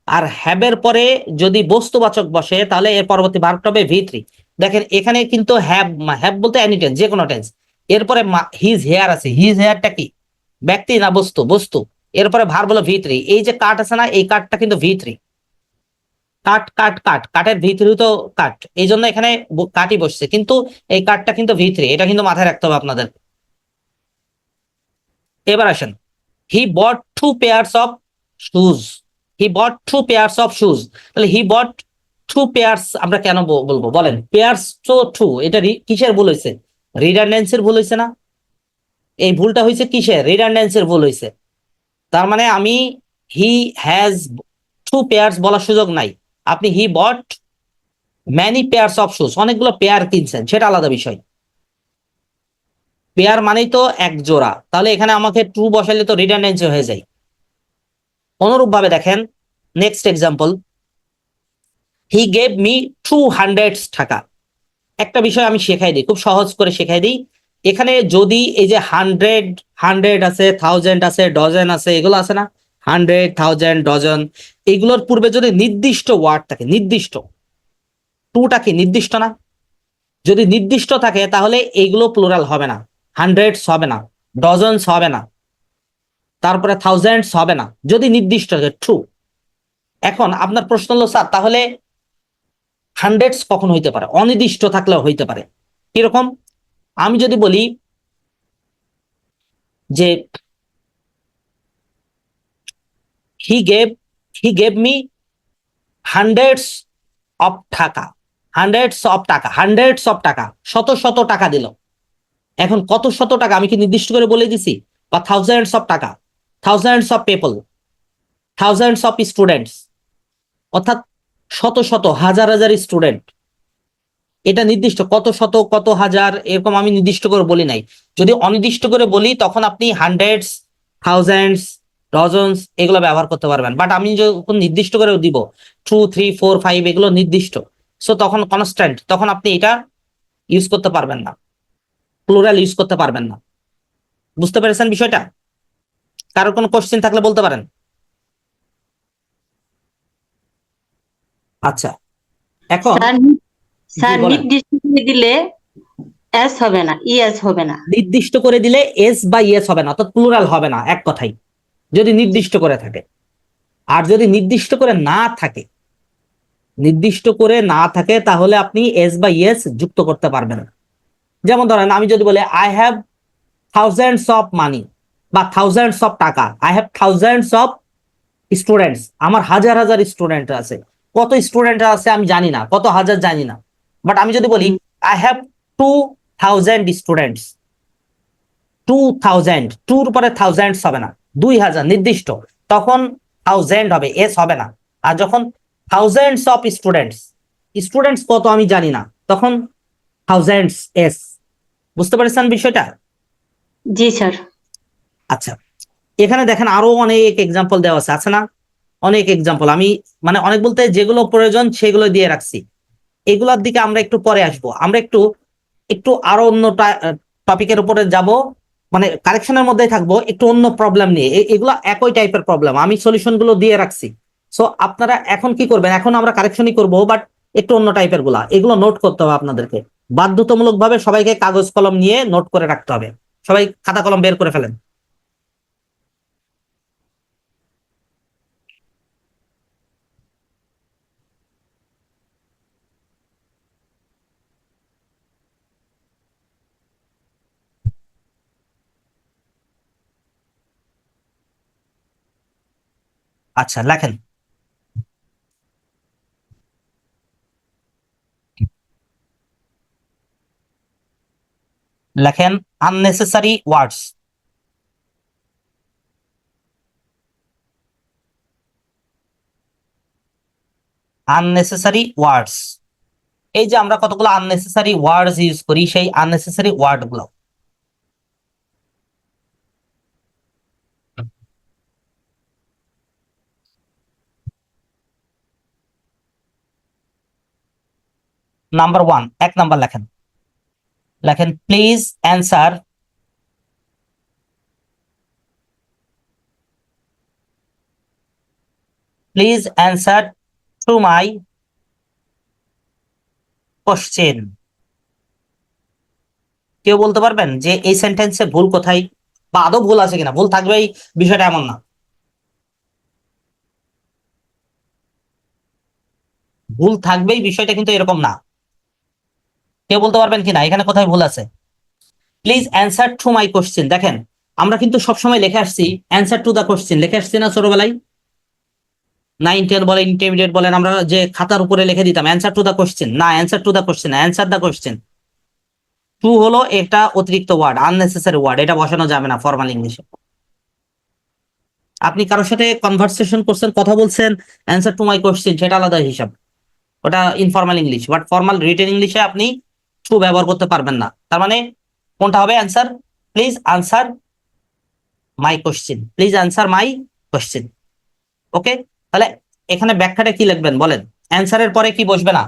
আর হ্যাবের পরে যদি বস্তুবাচক বসে তাহলে এর পরবর্তী ভার্বটা হবে V3। দেখেন এখানে কিন্তু হ্যাভ বলতে এনি টেন্স, যে কোনো টেন্স। এরপরে হিজ হেয়ার আছে, হিজ হেয়ারটা কি ব্যক্তি না বস্তু? বস্তু। এরপরে ভার্ব হলো V3। এই যে কাট আছে না, এই কাটটা কিন্তু V3। কাট কাট কাট, কাটের V3 তো কাট, এই জন্য এখানে কাটই বসছে, কিন্তু এই কাটটা কিন্তু V3, এটা কিন্তু মাথায় রাখতে হবে আপনাদের। এবার আসেন, he bought 2 pairs of shoes. He bought 2 pairs of shoes, তাহলে হি বট 2 পেয়ার্স আমরা কেন বলবো বলেন? পেয়ার্স তো 2, এটা কিসের ভুল হয়েছে? রিডান্ডেন্সির ভুল হয়েছে না? এই ভুলটা হয়েছে কিসের? রিডান্ডেন্সির ভুল হয়েছে। তার মানে আমি হি হ্যাজ 2 পেয়ার্স বলার সুযোগ নাই। আপনি হি বট ম্যানি পেয়ার্স অফ শুজ, অনেকগুলো পেয়ার কিনছেন, সেটা আলাদা বিষয়। পেয়ার মানেই তো এক জোড়া, তাহলে এখানে আমাকে ট্রু বসাইলে তো রিডান্ডেন্সি হয়ে যায়। অনুরূপ ভাবে দেখেন next example, he gave me 200 টাকা। একটা বিষয় আমি শেখাই দিই, খুব সহজ করে শেখাই দিই। এখানে যদি এই যে 100 আছে, 1000 আছে, ডজন আছে, এগুলো আছে না, 100, 1000, ডজন, এগুলোর পূর্বে যদি নির্দিষ্ট ওয়ার্ড থাকে, নির্দিষ্ট, টুটা কি নির্দিষ্ট না? যদি নির্দিষ্ট থাকে তাহলে এইগুলো প্লুরাল হবে না, হান্ড্রেডস হবে না, ডজনস হবে না, তারপরে থাউজেন্ডস হবে না, যদি নির্দিষ্ট থাকে ট্রু। এখন আপনার প্রশ্ন হলো স্যার তাহলে হান্ড্রেডস কখন হইতে পারে? অনির্দিষ্ট থাকলেও হইতে পারে। কিরকম? আমি যদি বলি যে he gave me hundreds of টাকা, হান্ড্রেডস অফ টাকা, শত শত টাকা দিল। এখন কত শত টাকা আমি কি নির্দিষ্ট করে বলে দিছি? বা থাউজেন্ডস অফ টাকা, thousands of people, thousands of students, অর্থাৎ শত শত হাজার হাজার স্টুডেন্ট। এটা নির্দিষ্ট কত শত কত হাজার এরকম আমি নির্দিষ্ট করে বলি নাই। যদি অনির্দিষ্ট করে বলি তখন আপনি হান্ড্রেডস, থাউজেন্ডস, ডজনস এগুলো ব্যবহার করতে পারবেন। বাট আমি যখন নির্দিষ্ট করে দিব 2, 3, 4, 5 এগুলো নির্দিষ্ট, সো তখন কনস্ট্যান্ট, তখন আপনি এটা ইউজ করতে পারবেন না, প্লুরাল ইউজ করতে পারবেন না। বুঝতে পেরেছেন বিষয়টা? কারোর কোনো কোশ্চেন থাকলে বলতে পারেন। আচ্ছা, এখন স্যার জি স্যার বলেন। নির্দিষ্ট করে দিলে এস হবে না, ইএস হবে না। নির্দিষ্ট করে দিলে এস বা ইয়েস হবে না, অর্থাৎ প্লুরাল হবে না, এক কথাই, যদি নির্দিষ্ট করে থাকে। আর যদি নির্দিষ্ট করে না থাকে, নির্দিষ্ট করে না থাকে, তাহলে আপনি এস বা ইয়েস যুক্ত করতে পারবেন না। যেমন ধরেন আমি যদি বলি I have thousands of money বা থাউজেন্ডস অফ টাকা, I have thousands of students, আমার হাজার হাজার স্টুডেন্ট আছে। কত স্টুডেন্ট আছে আমি জানি না, কত হাজার জানি না। বাট আমি যদি বলি আই হ্যাভ 2000 স্টুডেন্টস, 2000, টুর পরে থাউজেন্ডস হবে না, 2000 নির্দিষ্ট, তখন থাউজেন্ড হবে, এস হবে না। আর যখন থাউজেন্ডস অফ স্টুডেন্টস, স্টুডেন্টস কত আমি জানি না, তখন থাউজেন্ডস, এস। বুঝতে পেরেছেন বিষয়টা? জি স্যার। আচ্ছা, এখানে দেখেন আরো অনেক এক্সাম্পল দেওয়া আছে, আছে না? অনেক এক্সাম্পল, আমি মানে অনেক বলতে যেগুলো প্রয়োজন সেগুলো দিয়ে রাখছি। এগুলোর দিকে আমরা একটু পরে আসবো। আমরা একটু একটু আরো অন্য টপিকের উপরে যাব, মানে কারেকশনের মধ্যেই থাকবো, একটু অন্য প্রবলেম নিয়ে। এগুলো একই টাইপের প্রবলেম, আমি সলিউশন গুলো দিয়ে রাখছি। সো আপনারা এখন কি করবেন, এখন আমরা কারেকশনই করবো, বাট একটু অন্য টাইপের গুলা, এগুলো নোট করতে হবে আপনাদেরকে। বাধ্যতামূলক ভাবে সবাইকে কাগজ কলম নিয়ে নোট করে রাখতে হবে। সবাই খাতা কলম বের করে ফেলেন। আচ্ছা, লেখেন। লেখেন আননেসেসারি ওয়ার্ডস। আননেসেসারি ওয়ার্ডস, এই যে আমরা কতগুলো আননেসেসারি ওয়ার্ডস ইউজ করি, সেই আননেসেসারি ওয়ার্ড গুলো। নাম্বার 1, 1 নাম্বার লেখেন। লেখেন please answer, please answer to my question. কেউ বলতে পারবেন যে এই সেন্টেন্সে ভুল কোথায়, বা আদৌ ভুল আছে কিনা? ভুল থাকবেই, বিষয়টা এমন না। ভুল থাকবেই, বিষয়টা কিন্তু এরকম না। কেউ বলতে পারবেন কিনা এখানে কোথায় ভুল আছে? Please answer to my question. দেখেন আমরা কিন্তু সবসময় লিখে আসছি অ্যান্সার টু দা কোশ্চেন, লিখে আসছি না ছোটবেলায়? 9, 10 বলেন, ইন্টারমিডিয়েট বলেন, আমরা যে খাতার উপরে লিখে দিতাম অ্যান্সার টু দা কোশ্চেন, না answer to the question, answer the question. To হলো একটা অতিরিক্ত ওয়ার্ড, আননেসেসারি ওয়ার্ড, এটা বসানো যাবে না ফর্মাল ইংলিশে। আপনি কারোর সাথে কনভারসেশন করছেন, কথা বলছেন, অ্যান্সার টু মাই কোশ্চেন, সেটা আলাদা হিসাব, ওটা informal English. But formal written ইংলিশে আপনি টু ব্যবহার করতে পারবেন না। তার মানে কোনটা হবে answer? Please answer my question, please answer my question. Okay, তাহলে এখানে ব্যাখ্যাটা কি লিখবেন বলেন? অ্যান্সারের পরে কি বসবে না?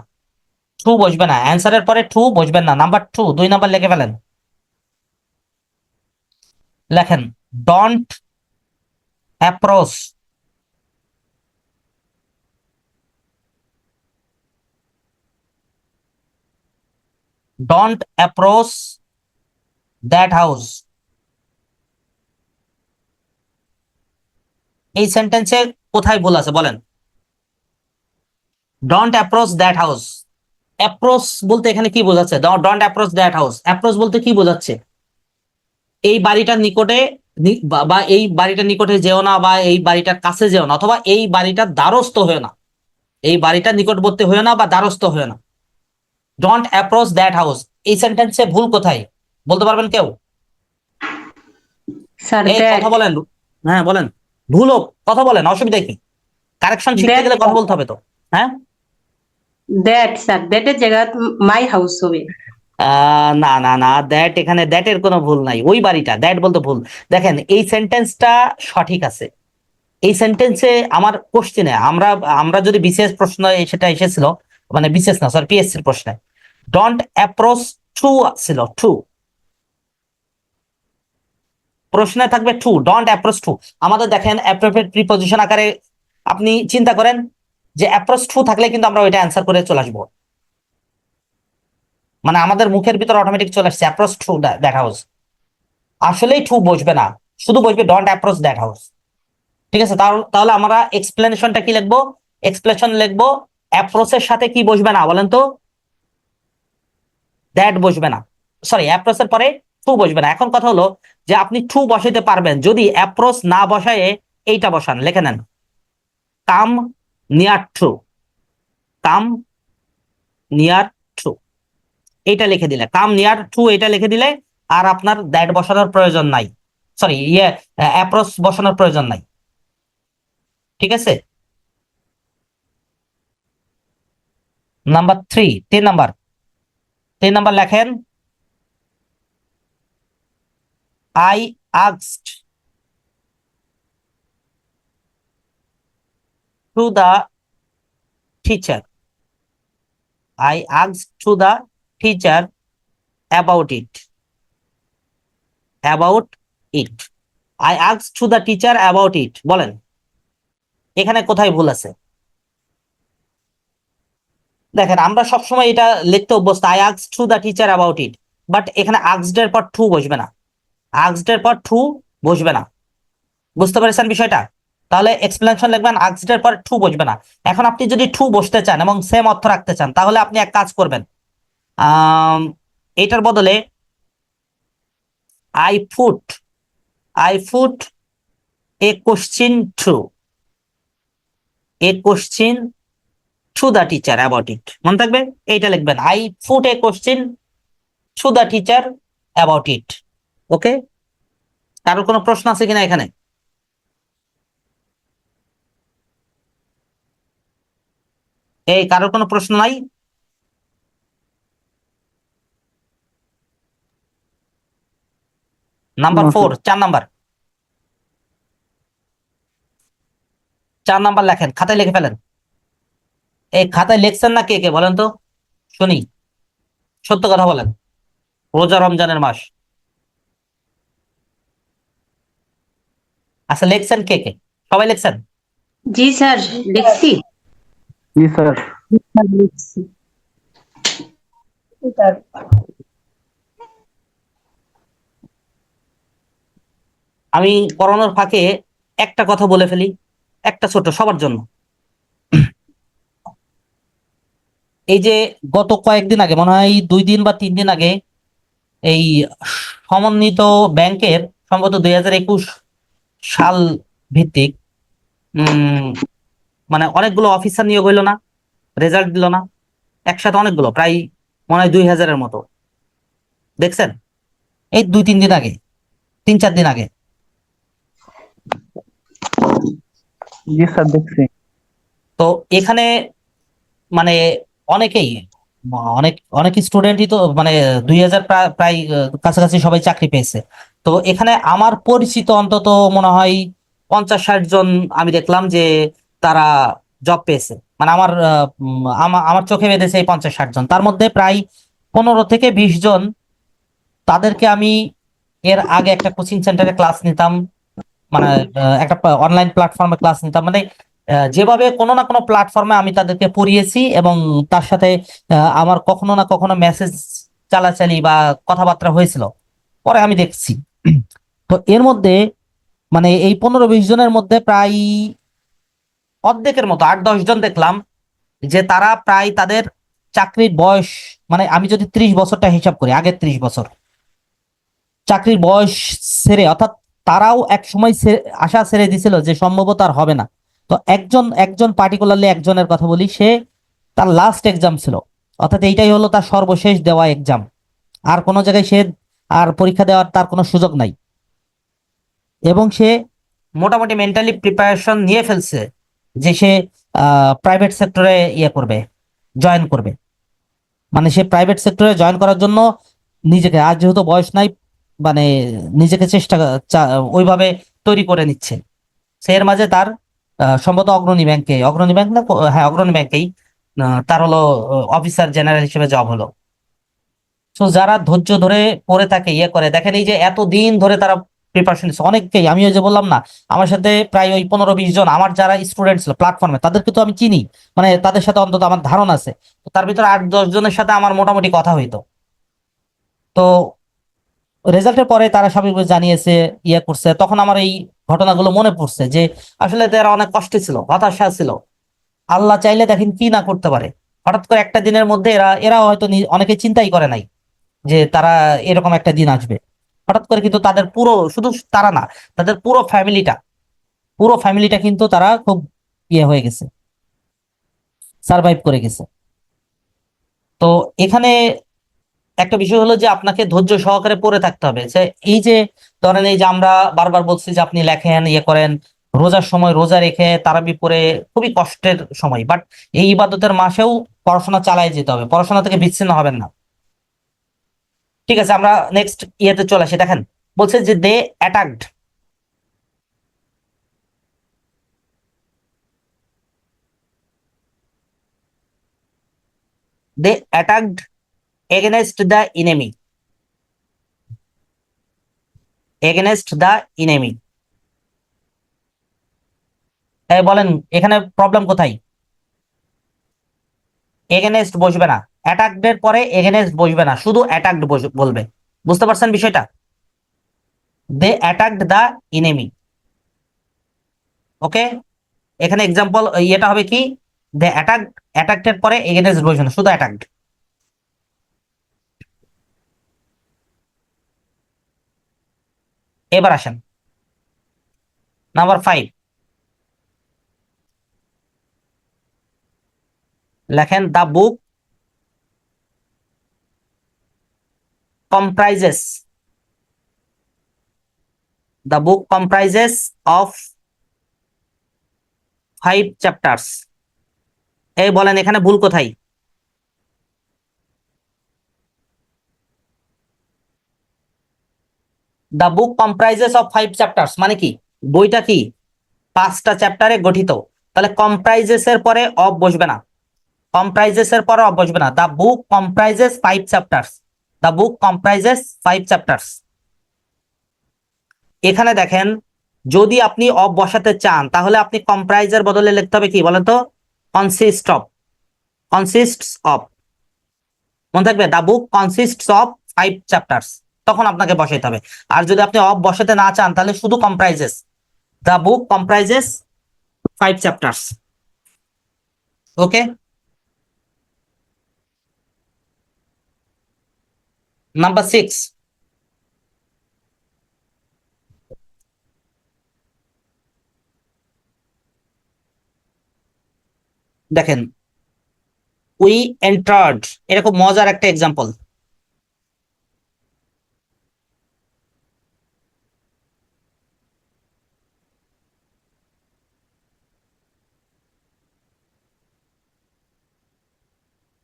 টু বসবে না, অ্যান্সারের পরে টু বসবেন না। নাম্বার 2, 2 নাম্বার লিখে ফেলেন। লেখেন don't approach, don't approach that house. এই সেন্টেন্সে কোথায় ভুল আছে বলেন? Don't approach that house, approach বলতে এখানে কি বোঝাচ্ছে? Don't approach that house, approach বলতে কি বোঝাচ্ছে? এই বাড়িটার নিকটে বা এই বাড়িটার নিকটে যেও না, বা এই বাড়িটার কাছে যেও না, অথবা এই বাড়িটার দ্বারস্থ হয়েও না, এই বাড়িটার নিকটবর্তী হয়েও না বা দ্বারস্থ হয়েও না। ডোন্ট অ্যাপ্রোচ দ্যাট হাউস, এই সেন্টেন্সে ভুল কোথায় বলতে পারবেন কেউ? স্যার এই দ্যাট, কথা বলেন। হ্যাঁ বলেন, ভুল হোক কথা বলেন, অসুবিধা কি? কারেকশন শিখতে দ্যাট গেলে কথা বলতে হবে তো। হ্যাঁ, দ্যাট স্যার, দ্যাটের জায়গায় মাই হাউস হবে। না না না, দ্যাট, এখানে দ্যাটের কোনো ভুল নাই, ওই বাড়িটা, দ্যাট বলতে ভুল। দেখেন এই সেন্টেন্সটা সঠিক আছে। এই সেন্টেন্সে আমার কোশ্চেনে আমরা আমরা যদি বিশেষ প্রশ্ন সেটা এসেছিল, মানে বিশেষ না সরি পিএসসির প্রশ্নে ডোন্ট অ্যাপ্রোচ টু ছিল, টু। প্রশ্নে থাকবে টু, ডোন্ট অ্যাপ্রোচ টু। আমাদের দেখেন অ্যাপ্রোপ্রিয়েট প্রিপজিশন আকারে আপনি চিন্তা করেন যে অ্যাপ্রোচ টু থাকলে কিন্তু আমরা ওইটা অ্যান্সার করে চলে আসবো, মানে আমাদের মুখের ভিতর অটোমেটিক চলে আসছে অ্যাপ্রোচ টু দ্যাট হাউস। আসলেই টু বসবে না, শুধু বসবে ডোন্ট অ্যাপ্রোচ দ্যাট হাউস। ঠিক আছে, তাহলে আমরা এক্সপ্লেনেশনটা কি লিখবো? এক্সপ্লেনেশন লিখবো অ্যাপ্রোচের সাথে কি বসবে না বলেন তো? দ্যাট বসবে না, সরি অ্যাপ্রোচের পরে টু বসবে না। এখন কথা হলো যে আপনি টু বসাইতে পারবেন যদি অ্যাপ্রোচ না বসায়ে এইটা বসান, লিখে নেন come near to, come near to, এইটা লিখে দিলে, কাম নিয়ার টু এটা লিখে দিলে আর আপনার দ্যাট বসানোর প্রয়োজন নাই, সরি অ্যাপ্রোচ বসানোর প্রয়োজন নাই। ঠিক আছে, নাম্বার 3, 3 নাম্বার, 3 নাম্বার লেখেন I asked to the teacher, I asked to the teacher about it, about it, I asked to the teacher about it। বলেন এখানে কোথায় ভুল আছে? দেখেন আমরা সবসময় এটা লিখতে অভ্যস্ত I asked to the teacher about it, but এখানে asked এর পর টু বসবে না, asked এর পর টু বসবে না, বুঝতে পেরেছেন বিষয়টা? তাহলে এক্সপ্লেনেশন লিখবেন asked এর পর টু বসবে না। এখন আপনি যদি টু বসতে চান এবং সেম অর্থ রাখতে চান তাহলে আপনি এক কাজ করবেন, এটার বদলে I put a question to, a question to the teacher about it। মনে থাকবে এইটা লিখবেন I put a question to the teacher about it। ওকে, কারোর কোনো প্রশ্ন আছে কিনা এখানে? এই কারোর কোনো প্রশ্ন নাই? Number No, 4, sir. 4 number, 4 number লেখেন, খাতায় লিখে ফেলেন। এই খাতায় লিখছেন না কে কে বলেন তো শুনি, সত্য কথা বলেন, রোজা রমজানের মাস। আচ্ছা লিখছেন কে কে? সবাই লিখছেন? জি স্যার, লিখছি। Yes, sir. লিখছি। আমি পড়ানোর ফাঁকে একটা কথা বলে ফেলি, একটা ছোট সবার জন্য। এই যে গত কয়েকদিন আগে, মনে হয় 2 দিন বা 3 দিন আগে, এই সমন্বিত ব্যাংকের সম্ভবত 2021 সাল ভিত্তিক মানে অনেকগুলো অফিসার নিয়োগ হইলো না, রেজাল্ট দিল না, একসাথে অনেকগুলো, প্রায় মনে হয় 2000-এর মতো। দেখছেন এই 2-3 দিন আগে, 3-4 দিন আগে। Yes, sir. দেখছি। তো এখানে মানে অনেকেই, অনেক অনেক স্টুডেন্টই তো মানে 2000 প্রায় কাছাকাছি সবাই চাকরি পেয়েছে। তো এখানে আমার পরিচিত অন্তত মনে হয় 50-60 জন আমি দেখলাম যে তারা জব পেয়েছে, মানে আমার চোখে বেঁধেছে এই 50-60 জন। তার মধ্যে প্রায় 15 থেকে 20 জন, তাদেরকে আমি এর আগে একটা কোচিং সেন্টারে ক্লাস নিতাম, মানে একটা অনলাইন প্ল্যাটফর্মে ক্লাস নিতাম, মানে যেভাবে কোনো না কোনো প্ল্যাটফর্মে আমি তাদেরকে পড়িয়েছি এবং তার সাথে আমার কখনো না কখনো মেসেজ চালাচালি বা কথাবার্তা হয়েছিল, পরে আমি দেখছি। তো এর মধ্যে মানে এই 15-20 জনের মধ্যে প্রায় অর্ধেকের মতো 8-10 জন দেখলাম যে তারা প্রায় তাদের চাকরির বয়স, মানে আমি যদি 30 বছরটা হিসাব করি, আগের 30 বছর চাকরির বয়স ছেড়ে, অর্থাৎ তারাও এক সময় আশা ছেড়ে দিছিল যে সম্ভবত আর হবে না। তো একজন একজন পার্টিকুলারলি একজনের কথা বলি, সে তার লাস্ট এক্সাম ছিল, অর্থাৎ এইটাই হলো তার সর্বশেষ দেওয়া এক্সাম, আর কোনো জায়গায় সে আর পরীক্ষা দেওয়ার তার কোনো সুযোগ নাই, এবং সে মোটামুটি মেন্টালি প্রিপারেশন নিয়ে ফেলছে যে সে প্রাইভেট সেক্টরে করবে, জয়েন করবে। মানে সে প্রাইভেট সেক্টরে জয়েন করার জন্য নিজেকে, আর যেহেতু বয়স নাই, মানে নিজেকে ওইভাবে তৈরি করে নিচ্ছে। সে এর মাঝে তার সম্ভবত অগ্রণী ব্যাংক না, হ্যাঁ অগ্রণী ব্যাংকেই তার হলো অফিসার জেনারেল হিসেবে জব হলো। তো যারা ধৈর্য ধরে পড়ে থাকে করে, দেখেন এই যে এত দিন ধরে তারা প্রিপারেশন নিচ্ছে অনেককেই। আমি ওই যে বললাম না, আমার সাথে প্রায় ওই 15-20 জন আমার যারা স্টুডেন্ট ছিল প্ল্যাটফর্মে, তাদেরকে তো আমি চিনি, মানে তাদের সাথে অন্তত আমার ধারণা আছে। তো তার ভিতরে 8-10 জনের সাথে আমার মোটামুটি কথা হইতো। তো রেজাল্টের পরে তারা স্বাভাবিকভাবে জানিয়েছে, ইয়ে করছে, তখন আমার এই ঘটনাগুলো মনে পড়ছে যে আসলে তারা অনেক কষ্টে ছিল, হতাশা ছিল। আল্লাহ চাইলে দেখেন কি না করতে পারে। হঠাৎ করে একটা দিনের মধ্যে এরা হয়তো অনেকে চিন্তাই করে নাই যে তারা এরকম একটা দিন আসবে। হঠাৎ করে কিন্তু তাদের পুরো, শুধু তারা না, তাদের পুরো ফ্যামিলিটা কিন্তু তারা খুব ইয়ে হয়ে গেছে, সার্ভাইভ করে গেছে। তো এখানে একটা বিষয় হলো যে আপনাকে ধৈর্য সহকারে পড়ে থাকতে হবে। যে এই যে ধরেন, এই যে আমরা বারবার বলছি যে আপনি লেখেন, ইয়ে করেন, রোজার সময় রোজা রেখে তারাবি পড়ে, খুবই কষ্টের সময়, বাট এই ইবাদতের মাসেও পড়াশোনা চালিয়ে যেতে হবে, পড়াশোনা থেকে বিচ্ছিন্ন হবেন না। ঠিক আছে, আমরা নেক্সট ইয়েতে চলে আসি। দেখেন, বলছে যে they attacked, they attacked against the enemy, against the enemy. বলেন এখানে প্রবলেম কোথায়? এগেনস্ট বসবে না, অ্যাটাকড এর পরে এগেনস্ট বসবে না, শুধু অ্যাটাকড বলবে। বুঝতে পারছেন বিষয়টা? দে অ্যাটাকড দ্য ইনেমি। ওকে, এখানে এক্সাম্পল ইয়েটা হবে কি, দে অ্যাটাকড, অ্যাটাকড এর পরে এগেনস্ট বসবে না, শুধু অ্যাটাকড। এবার আসেন নাম্বার 5, লেখেন the book comprises, the book comprises of 5 chapters। এই বলেন এখানে ভুল কোথায়? The book comprises of 5 chapters মানে কি? বইটা কি 5টা চ্যাপ্টারে গঠিত। তাহলে কম্প্রাইজেস এর পরে অফ বসবে না, কম্প্রাইজেস এর পরে অফ বসবে না। The book comprises 5 chapters, the book comprises 5 chapters. এখানে দেখেন, যদি আপনি অফ বসাতে চান তাহলে আপনি কম্প্রাইজের বদলে লিখতে হবে কি বলেন তো? Consist of, consists of. মনে থাকবে, the book consists of 5 chapters, তখন আপনাকে বসাইতে হবে। আর যদি আপনি অফ বসাতে না চান তাহলে শুধু comprises, the book comprises 5 chapters. Okay, number 6, দেখেন উই এন্টার্ড, এরকম মজার একটা এক্সাম্পল।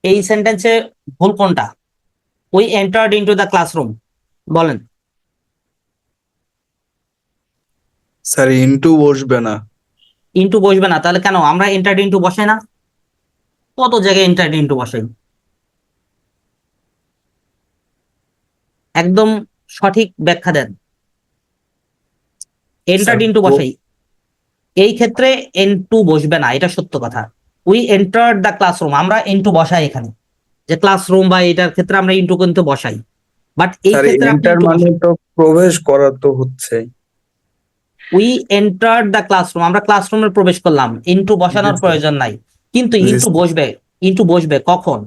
এই সেন্টেন্সে ভুল কোনটা? We entered into the classroom, বলেন। স্যার ইনটু বসবে না। ইনটু বসবে না, তাহলে কেন আমরা এন্টার্ড ইনটু বসাই না? কত জায়গায় এন্টার্ড ইনটু বসাই। একদম সঠিক ব্যাখ্যা দেন। এন্টার্ড স্যার ইনটু বসাই, এই ক্ষেত্রে এন টু বসবে না, এটা সত্য কথা। উই এন্টার্ড দ্য ক্লাসরুম, আমরা ইনটু বসাই এখানে, যে ক্লাসরুম বা এটার ক্ষেত্রে আমরা ইনটু কিন্তু বসাই, বাট এই স্যার ক্ষেত্রে আপনি এন্টার ইনটু মানে বসাই। তো প্রবেশ করা তো হচ্ছে। উই এন্টার্ড দ্য ক্লাসরুম, আমরা ক্লাসরুমে প্রবেশ করলাম, ইনটু বসানোর জি স্যার। প্রয়োজন নাই। কিন্তু জি ইনটু স্যার। বসবে, ইনটু বসবে কখন?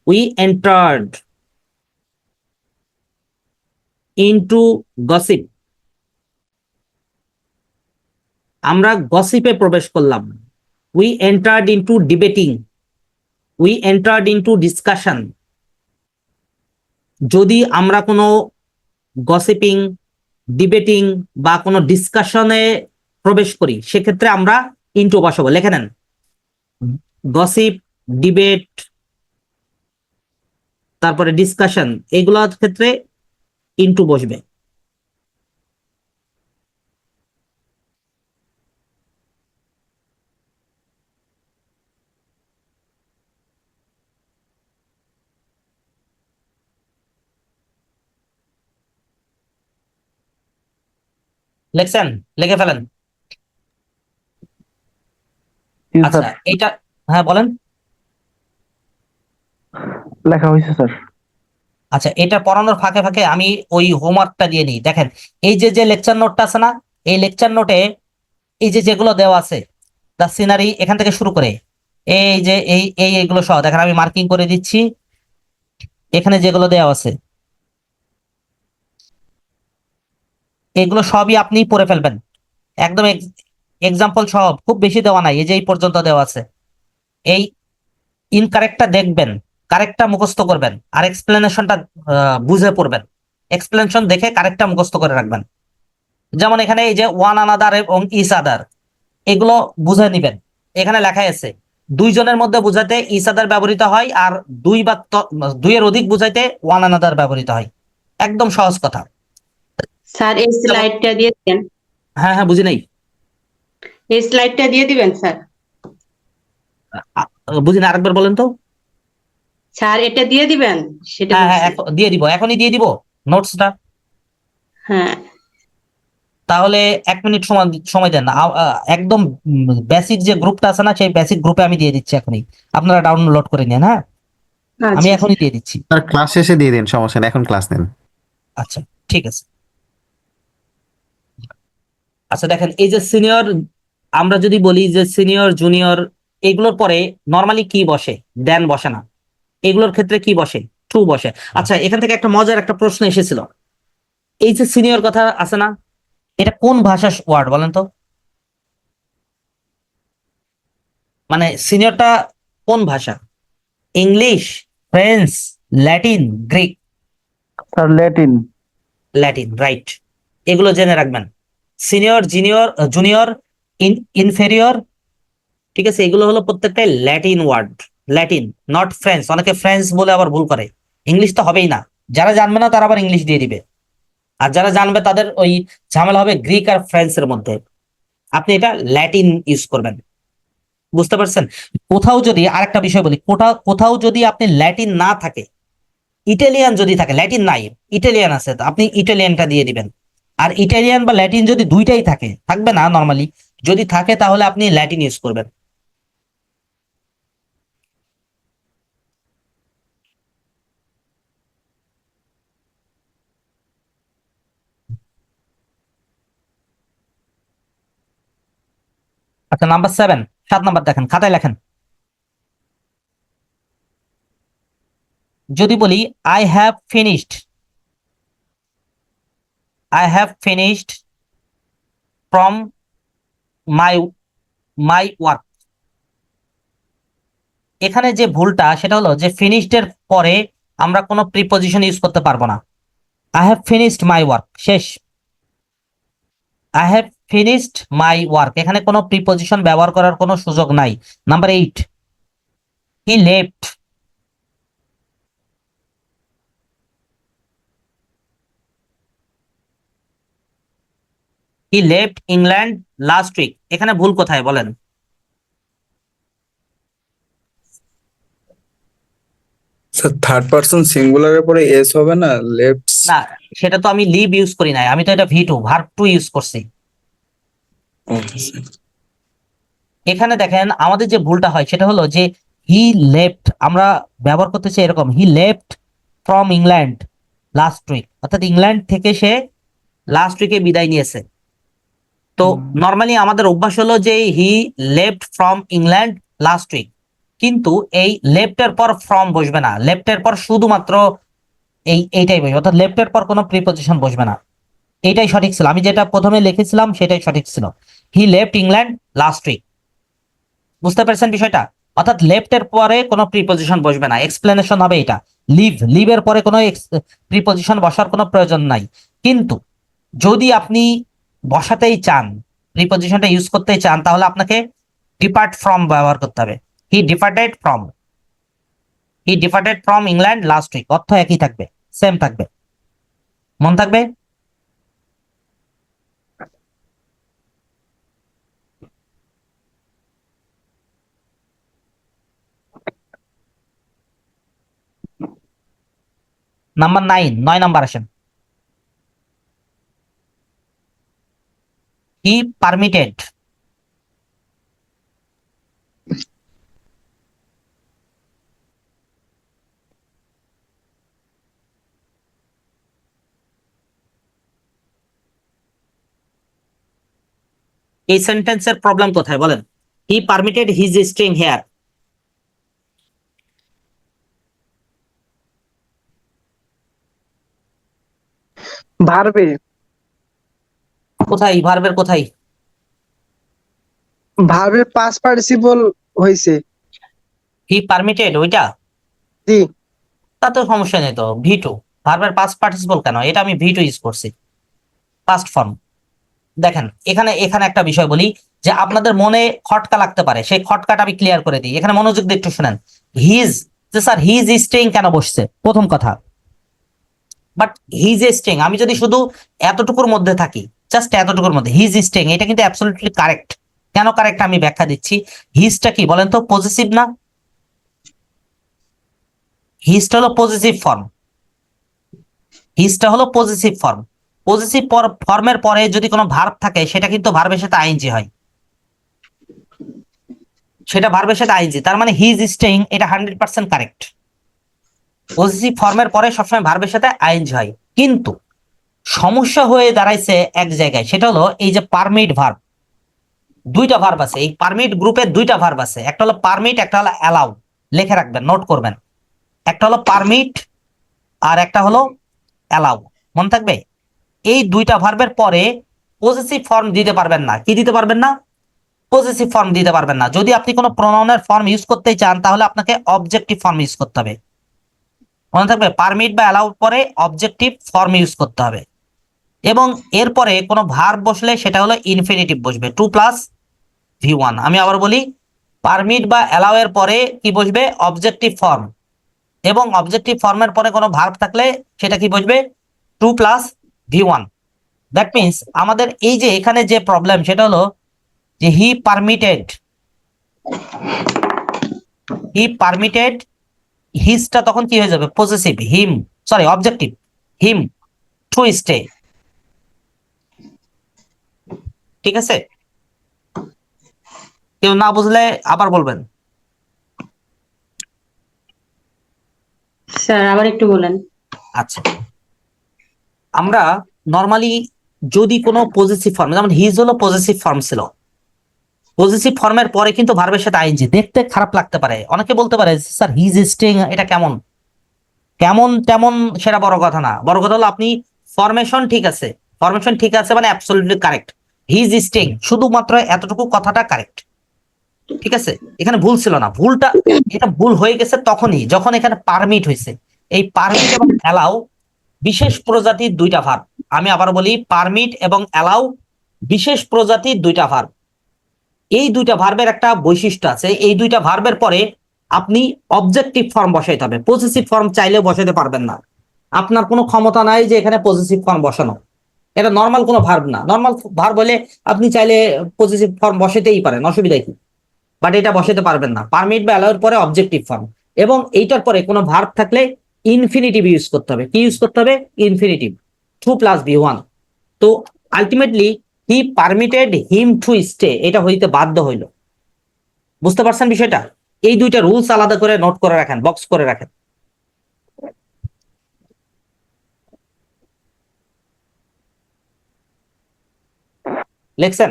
উই এন্টার্ড ইনটু গসিপ, আমরা গসিপে প্রবেশ করলাম। We entered into debating, we entered into discussion. যদি আমরা কোনো গসিপিং, ডিবেটিং বা কোনো ডিসকাশনে প্রবেশ করি, সেক্ষেত্রে আমরা ইনটু বসাবো। লিখে নেন, গসিপ, ডিবেট, তারপরে ডিসকাশন, এগুলোর ক্ষেত্রে ইনটু বসবে। লেখছেন? লিখে ফেলেন। জি আচ্ছা স্যার, এইটা, হ্যাঁ বলেন। লেখা হয়েছে স্যার। আচ্ছা, এটা পড়ানোর ফাঁকে ফাঁকে আমি ওই হোমওয়ার্কটা দিয়ে নিই। দেখেন, এই যে যে লেকচার নোটটা আছে না, এই লেকচার নোটে এই যে যেগুলো দেওয়া আছে, দ্য সিনারি এখান থেকে শুরু করে এই যে এইগুলো সহ দেখেন, আমি মার্কিং করে দিচ্ছি। এখানে যেগুলো দেওয়া আছে এগুলো সবই আপনি পড়ে ফেলবেন একদম। এক্সাম্পল সহ, খুব বেশি দেওয়া নাই, এই যে এই পর্যন্ত দেওয়া আছে। এই ইনকারেক্টটা দেখবেন, কারেক্টটা মুখস্থ করবেন, আর এক্সপ্লেনেশনটা বুঝে পড়বেন। এক্সপ্লেনেশন দেখে কারেক্টটা মুখস্থ করে রাখবেন। যেমন এখানে এই যে ওয়ান আনাদার এবং ইস আদার, এগুলো বুঝে নিবেন। এখানে লেখা আছে দুইজনের মধ্যে বুঝাতে ইস আদার ব্যবহৃত হয়, আর দুইয়ের অধিক বুঝাইতে ওয়ান আনাদার ব্যবহৃত হয়। একদম সহজ কথা। স্যার এই যেমন, স্লাইডটা দিয়ে দিবেন, হ্যাঁ হ্যাঁ, বুঝি নাই। এই স্লাইডটা দিয়ে দিবেন স্যার। বুঝি না, আরেকবার বলেন তো। স্যার এটা দিয়ে দিবেন, সেটা হ্যাঁ হ্যাঁ, বলছি। দিয়ে দিব, এখনই দিয়ে দিব নোটসটা। হ্যাঁ তাহলে 1 মিনিট সময় সময় দেন। একদম বেসিক যে গ্রুপটা আছে না, সেই বেসিক গ্রুপে আমি দিয়ে দিচ্ছি এখনই। আপনারা ডাউনলোড করে নিন, হ্যাঁ। আমি আচ্ছা এখনই দিয়ে দিচ্ছি। আর ক্লাস শেষে দিয়ে দিন, সমস্যা নেই, এখন ক্লাস নেন। আচ্ছা, ঠিক আছে। আচ্ছা দেখেন, এই যে সিনিয়র, আমরা যদি বলি যে সিনিয়র জুনিয়র, এগুলোর পরে নর্মালি কি বসে? দেন বসে না। এগুলোর ক্ষেত্রে কি বসে? টু বসে। আচ্ছা, এখান থেকে একটা মজার একটা প্রশ্ন এসেছিল। এই যে সিনিয়র কথা আছে না, এটা কোন ভাষার ওয়ার্ড বলেন তো? মানে সিনিয়রটা কোন ভাষা? English, French, Latin, Greek? Sir Latin. Latin, right. এগুলো জেনে রাখবেন। সিনিয়র, জুনিয়র, ইনফেরিয়র, ঠিক আছে, এগুলো হলো প্রত্যেকটাই Latin word. Latin, not French. অনেকে ফ্রেঞ্চ বলে আবার ভুল করে। ইংলিশ তো হবেই না। যারা জানবে না তারা আবার ইংলিশ দিয়ে দিবে, আর যারা জানবে তাদের ওই ঝামেলা হবে গ্রিক আর ফ্রেঞ্চের মধ্যে। আপনি এটা ল্যাটিন ইউজ করবেন। বুঝতে পারছেন? কোথাও যদি, আরেকটা বিষয় বলি, কোথাও যদি আপনি ল্যাটিন না থাকে, ইটালিয়ান যদি থাকে, ল্যাটিন নাই, ইটালিয়ান আছে, তো আপনি ইটালিয়ানটা দিয়ে দিবেন। আর ইটালিয়ান বা ল্যাটিন যদি দুইটাই থাকে, থাকবে না নর্মালি, যদি থাকে তাহলে আপনি ল্যাটিন ইউজ করবেন। আচ্ছা, নাম্বার 7, 7 নাম্বার দেখেন, খাতায় লেখেন। যদি বলি I have finished, I have finished from my my work, এখানে যে ভুলটা সেটা হলো যে ফিনিশড এর পরে আমরা কোনো প্রিপজিশন ইউজ করতে পারবো না। I have finished my work, শেষ। I have finished my work, এখানে কোনো প্রিপজিশন ব্যবহার করার কোনো সুযোগ নাই। Number 8, he left, he left England last week, এখানে ভুল কোথায় বলেন? স্যার থার্ড পার্সন সিঙ্গুলারের পরে এস হবে না, লেফট? না, সেটা তো আমি লিভ ইউজ করি নাই, আমি তো এটা V two, verb two use করছি। Okay sir. এখানে দেখেন আমাদের যে ভুলটা হয় সেটা হলো যে হি লেফট আমরা ব্যবহার করতে চাই এরকম, he left from England last week, অর্থাৎ ইংল্যান্ড থেকে সে লাস্ট উইকে বিদায় নিয়েছে। তো নর্মালি আমাদের অভ্যাস হলো যে he left from England last week, কিন্তু এই লেফটের পর ফ্রম বসবে না, লেফটের পর শুধুমাত্র এইটাই বসবে, অর্থাৎ লেফটের পর কোনো প্রিপজিশন বসবে না। এইটাই সঠিক ছিল, আমি যেটা প্রথমে লিখেছিলাম সেটাই সঠিক ছিল। He left England last week. বুঝতে পারছেন বিষয়টা? অর্থাৎ লেফটের পরে কোনো প্রিপজিশন বসবে না, এক্সপ্লেনেশন হবে এটা। লিভের পরে কোনো প্রিপজিশন বসার কোনো প্রয়োজন নাই। কিন্তু যদি আপনি বসাতেই চান, প্রিপজিশনটা ইউজ করতেই চান, তাহলে আপনাকে ডিপার্ট ফ্রম ব্যবহার করতে হবে। He departed from, he departed from England last week, অর্থ একই থাকবে, সেম থাকবে। মন থাকবে? নাম্বার 9, 9 নাম্বার আসেন। হি পারমিটেড এই সেন্টেন্সের প্রবলেম কোথায় বলেন? হি পারমিটেড হিজ স্টেইং হেয়ার। ভার্বে কোথায় ভার্বের কোথায়? ভার্বে পাস্ট পার্টিসিপল হয়েছে। হি পারমিটেড ওইটা, জি তা তো সমস্যা নেই তো। ভি2 ভার্বের পাস্ট পার্টিসিপল কেন? এটা আমি ভি2 ইউজ করছি, পাস্ট ফর্ম। দেখেন এখানে এখানে একটা বিষয় বলি যে আপনাদের মনে খটকা লাগতে পারে, সেই খটকাটা আমি ক্লিয়ার করে দিই। এখানে মনোযোগ দিয়ে একটু শুনেন। হিজ, যে স্যার হিজ স্টেইং কেন বসছে, প্রথম কথা। বাট হিজ স্টেইং, আমি যদি শুধু এতটুকুর মধ্যে থাকি, জাস্ট এতটুকুর মধ্যে হিজ স্টেইং, এটা কিন্তু অ্যাবসলিউটলি কারেক্ট। কেন কারেক্ট আমি ব্যাখ্যা দিচ্ছি। হিজটা কি বলেন তো? পজিটিভ না? হিজটা হলো পজিটিভ ফর্ম, হিজটা হলো পজিটিভ ফর্ম। পজিটিভ ফর্মের পরে যদি কোনো ভার্ব থাকে সেটা কিন্তু ভার্বের সাথে আইএনজি হয়, সেটা ভার্বের সাথে আইএনজি। তার মানে হিজ স্টেইং এটা 100% কারেক্ট। পজিটিভ ফর্মের পরে সবসময় ভার্বের সাথে আইএনজি হয়। কিন্তু সমস্যা হয়ে দাঁড়াইছে এক জায়গায়, সেটা হলো এই যে পারমিট ভার্ব, দুইটা ভার্ব আছে এই পারমিট গ্রুপে, দুইটা ভার্ব আছে, একটা হলো পারমিট, একটা হলো অ্যালাউ। লিখে রাখবেন, নোট করবেন। একটা হলো পারমিট আর একটা হলো অ্যালাউ, মনে থাকবে। এই দুইটা ভার্বের পরে পজিটিভ ফর্ম দিতে পারবেন না। কি দিতে পারবেন না? পজিটিভ ফর্ম দিতে পারবেন না। যদি আপনি কোনো প্রোনাউনের ফর্ম ইউজ করতে চান তাহলে আপনাকে অবজেক্টিভ ফর্ম ইউজ করতে হবে, মনে থাকবে। পারমিট বা অ্যালাউ পরে অবজেক্টিভ ফর্ম ইউজ করতে হবে। এবং এরপরে কোনো ভার্ব বসলে সেটা হলো ইনফিনিটিভ বসবে, 2+V1। আমি আবার বলি, পারমিট বা অ্যালাউ এর পরে কি বসবে? Objective form. এবং অবজেক্টিভ ফর্মের পরে কোনো ভার্ব থাকলে সেটা কি বসবে? 2+V1। দ্যাট মিনস আমাদের এই যে এখানে যে প্রবলেম সেটা হলো যে হি পারমিটেড, হিজটা তখন কি হয়ে যাবে? Possessive. Him, sorry objective, him to stay. ঠিক আছে? কেউ না বুঝলে আবার বলবেন। স্যার আবার একটু বলেন। আচ্ছা, আমরা নর্মালি যদি কোনো পজিটিভ ফর্ম, যেমন হিজ হলো পজিটিভ ফর্ম ছিল, পজিটিভ ফর্মের পরে কিন্তু ভার্বের সাথে আইএনজি, দেখতে খারাপ লাগতে পারে। অনেকে বলতে পারে স্যার হিজ স্টেইং এটা কেমন কেমন তেমন, সেটা বড় কথা না। বড় কথা হলো আপনি ফরমেশন ঠিক আছে, ফরমেশন ঠিক আছে মানে অ্যাবসলিউটলি কারেক্ট। হিজ স্টেইং শুধুমাত্র এতটুকু কথাটা কারেক্ট, ঠিক আছে। এখানে ভুল ছিল না। ভুলটা, এটা ভুল হয়ে গেছে তখনই যখন এখানে পারমিট হয়েছে। এই পারমিট এবং অ্যালাউ বিশেষ প্রজাতির দুইটা ভার্ব। আমি আবার বলি, পারমিট এবং অ্যালাউ বিশেষ প্রজাতির দুইটা ভার্ব। এই দুইটা ভার্বের একটা বৈশিষ্ট্য আছে, এই দুইটা ভার্বের পরে আপনি অবজেক্টিভ ফর্ম বসাইতে হবে। পজিটিভ ফর্ম চাইলেও বসাতে পারবেন না, আপনার কোনো ক্ষমতা নাই যে এখানে পজিটিভ ফর্ম বসানো। এটা নর্মাল কোনো ভার্ব না। নর্মাল ভার্ব হলে আপনি চাইলে পজিটিভ ফর্ম বসাতেই পারেন, অসুবিধা কি। বাট এটা বসাতে পারবেন না। পারমিট বা অ্যালাউর পরে অবজেক্টিভ ফর্ম, এবং এইটার পরে কোনো ভার্ব থাকলে ইনফিনিটিভ ইউজ করতে হবে। কি ইউজ করতে হবে? Infinitive, 2+V1। তো ultimately he permitted him to stay, এটা হইতে বাধ্য হইল। বুঝতে পারছেন বিষয়টা? এই দুইটা রুলস আলাদা করে নোট করে রাখেন, বক্স করে রাখেন। লিখছেন?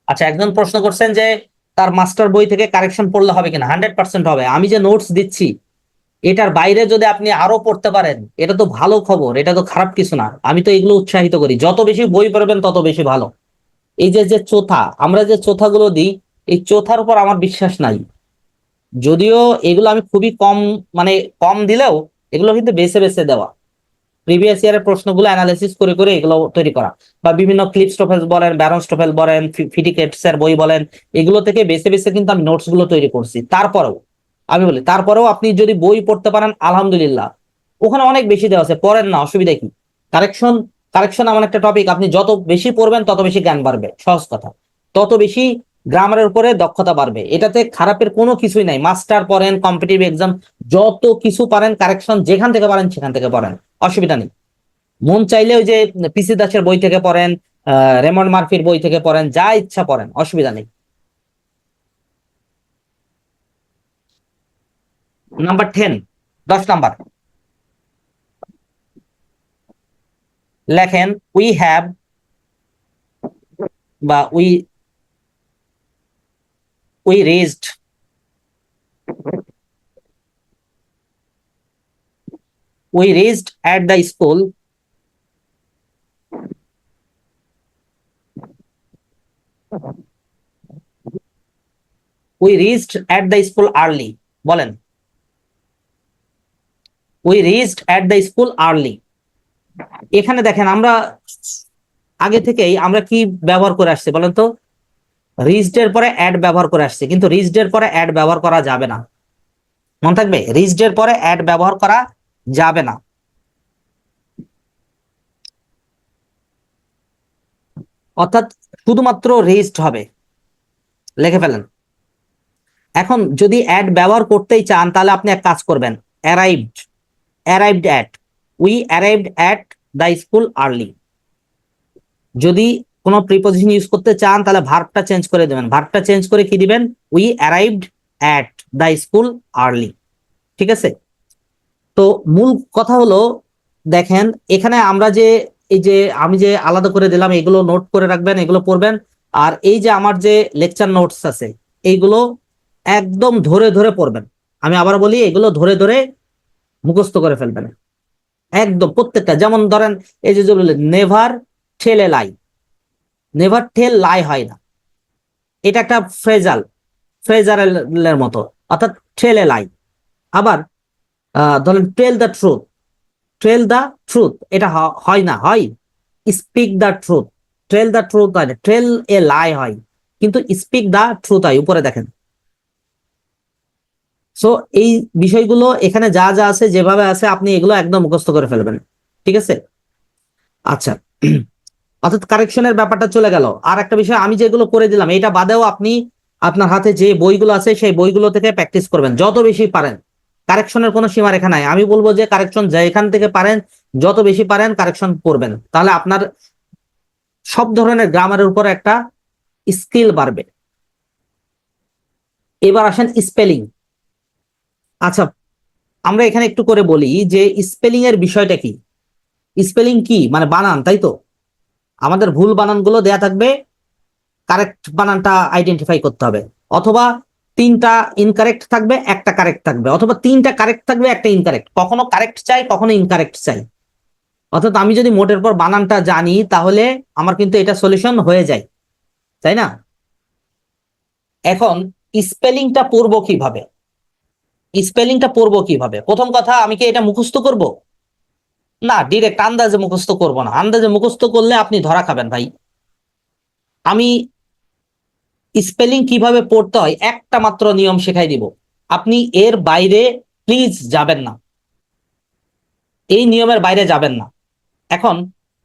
আচ্ছা, একজন প্রশ্ন করছেন যে তার মাস্টার বই থেকে কারেকশন পড়লে হবে কিনা। 100% হবে। আমি যে নোটস দিচ্ছি এটার বাইরে যদি আপনি আরো পড়তে পারেন এটা তো ভালো খবর, এটা তো খারাপ কিছু না। আমি তো এগুলো উৎসাহিত করি, যত বেশি বই পড়বেন তত বেশি ভালো। এই যে যে চোথা, আমরা যে চোথাগুলো দিই, এই চোথার উপর আমার বিশ্বাস নাই। যদিও এগুলো আমি খুবই কম, মানে কম দিলেও এগুলো কিন্তু বেছে বেছে দেওয়া, প্রিভিয়াস ইয়ারের প্রশ্নগুলো অ্যানালাইসিস করে করে এগুলো তৈরি করা, বা বিভিন্ন ক্লিপস্টোফেল বলেন, ব্যারনস্টোফেল বলেন, ফিটিকেটস এর বই বলেন, এগুলো থেকে বেছে বেছে কিন্তু আমি নোটস গুলো তৈরি করছি। তারপরেও আমি বলি, তারপরেও আপনি যদি বই পড়তে পারেন আলহামদুলিল্লাহ, ওখানে অনেক বেশি দেওয়া আছে, পড়েন না, অসুবিধা কি। কারেকশন, কারেকশন এমন একটা টপিক, আপনি যত বেশি পড়বেন তত বেশি জ্ঞান বাড়বে, সহজ কথা। তত বেশি গ্রামারের উপরে দক্ষতা বাড়বে। এটাতে খারাপের কোনো কিছুই নাই। মাস্টার পড়েন, কম্পিটিটিভ এক্সাম যত কিছু পারেন, কারেকশন যেখান থেকে পারেন সেখান থেকে পড়েন, অসুবিধা নেই। মন চাইলে ওই যে পিসি দাসের বই থেকে পড়েন, রেমন্ড মার্ফির বই থেকে পড়েন, যা ইচ্ছা পড়েন, অসুবিধা নেই। নাম্বার 10, 10 নাম্বার লেখেন উই হ্যাভ বা we raised at the school early, বলেন we reached at the school early। এখানে দেখেন আমরা আগে থেকেই আমরা কি ব্যবহার করে আসছি বলেন তো? রিচড এর পরে অ্যাড ব্যবহার করে আসছি, কিন্তু রিচড এর পরে অ্যাড ব্যবহার করা যাবে না, মনে থাকবে। রিচড এর পরে অ্যাড ব্যবহার করা যাবে না। অর্থাৎ শুধুমাত্র রিচড হবে, লিখে ফেলেন। এখন যদি অ্যাড ব্যবহার করতেই চান তাহলে আপনি এক কাজ করবেন, arrived at, we arrived at the school early. যদি কোনো প্রিপোজিশন ইউজ করতে চান তাহলে ভার্বটা চেঞ্জ করে দেবেন, ভার্বটা চেঞ্জ করে কি দিবেন, we arrived at the school early. ঠিক আছে? তো মূল কথা হলো, দেখেন এখানে আমরা যে এই যে আমি যে আলাদা করে দিলাম, এগুলো নোট করে রাখবেন, এগুলো পড়বেন। আর এই যে আমার যে লেকচার নোটস আছে এইগুলো একদম ধরে ধরে পড়বেন। আমি আবার বলি, এগুলো ধরে ধরে মুখস্থ করে ফেলবেন একদম প্রত্যেকটা। যেমন ধরেন এই যে নেভার টেল এ লাই, নেভার টেল লাই হয় না, এটা একটা ফ্রেজারের মতো, অর্থাৎ টেল এ লাই। আবার ধরেন টেল দ্য ট্রুথ, এটা হয় না, হয় speak the truth. Tell the truth হয় না, টেল এ লাই হয়, কিন্তু স্পিক দ্য ট্রুথ হয়, উপরে দেখেন। সো এই বিষয়গুলো এখানে যা যা আছে, যেভাবে আছে, আপনি এগুলো একদম মুখস্থ করে ফেলবেন। ঠিক আছে? আচ্ছা, অর্থাৎ কারেকশনের ব্যাপারটা চলে গেল। আর একটা বিষয় আমি যেগুলো করে দিলাম, এটা বাদেও আপনি আপনার হাতে যে বইগুলো আছে সেই বইগুলো থেকে প্র্যাকটিস করবেন যত বেশি পারেন। কারেকশনের কোনো সীমারেখা নাই। আমি বলবো যে কারেকশন যেখান থেকে পারেন, যত বেশি পারেন কারেকশন করবেন, তাহলে আপনার সব ধরনের গ্রামারের উপর একটা স্কিল বাড়বে। এবার আসেন স্পেলিং। আচ্ছা, আমরা এখানে একটু করে বলি যে স্পেলিং এর বিষয়টা কি। স্পেলিং কি মানে বানান, তাই তো? আমাদের ভুল বানানগুলো দেয়া থাকবে, কারেক্ট বানানটা আইডেন্টিফাই করতে হবে। অথবা 3টা ইনকারেক্ট থাকবে, একটা কারেক্ট থাকবে, অথবা 3টা কারেক্ট থাকবে, একটা ইনকারেক্ট। কখনো কারেক্ট চাই, কখনো ইনকারেক্ট চাই। অর্থাৎ আমি যদি মোটের পর বানানটা জানি তাহলে আমার কিন্তু এটা সলিউশন হয়ে যায়, তাই না? এখন স্পেলিংটা পড়বো কিভাবে? প্রথম কথা, আমি কি এটা মুখস্থ করব? না, ডিরেক্ট আন্দাজে মুখস্থ করব না। আন্দাজে মুখস্থ করলে আপনি ধরা খাবেন ভাই। আমি স্পেলিং কিভাবে পড়তে হয় একটা মাত্র নিয়ম শেখাই দিব, আপনি এর বাইরে প্লিজ যাবেন না, এই নিয়মের বাইরে যাবেন না। এখন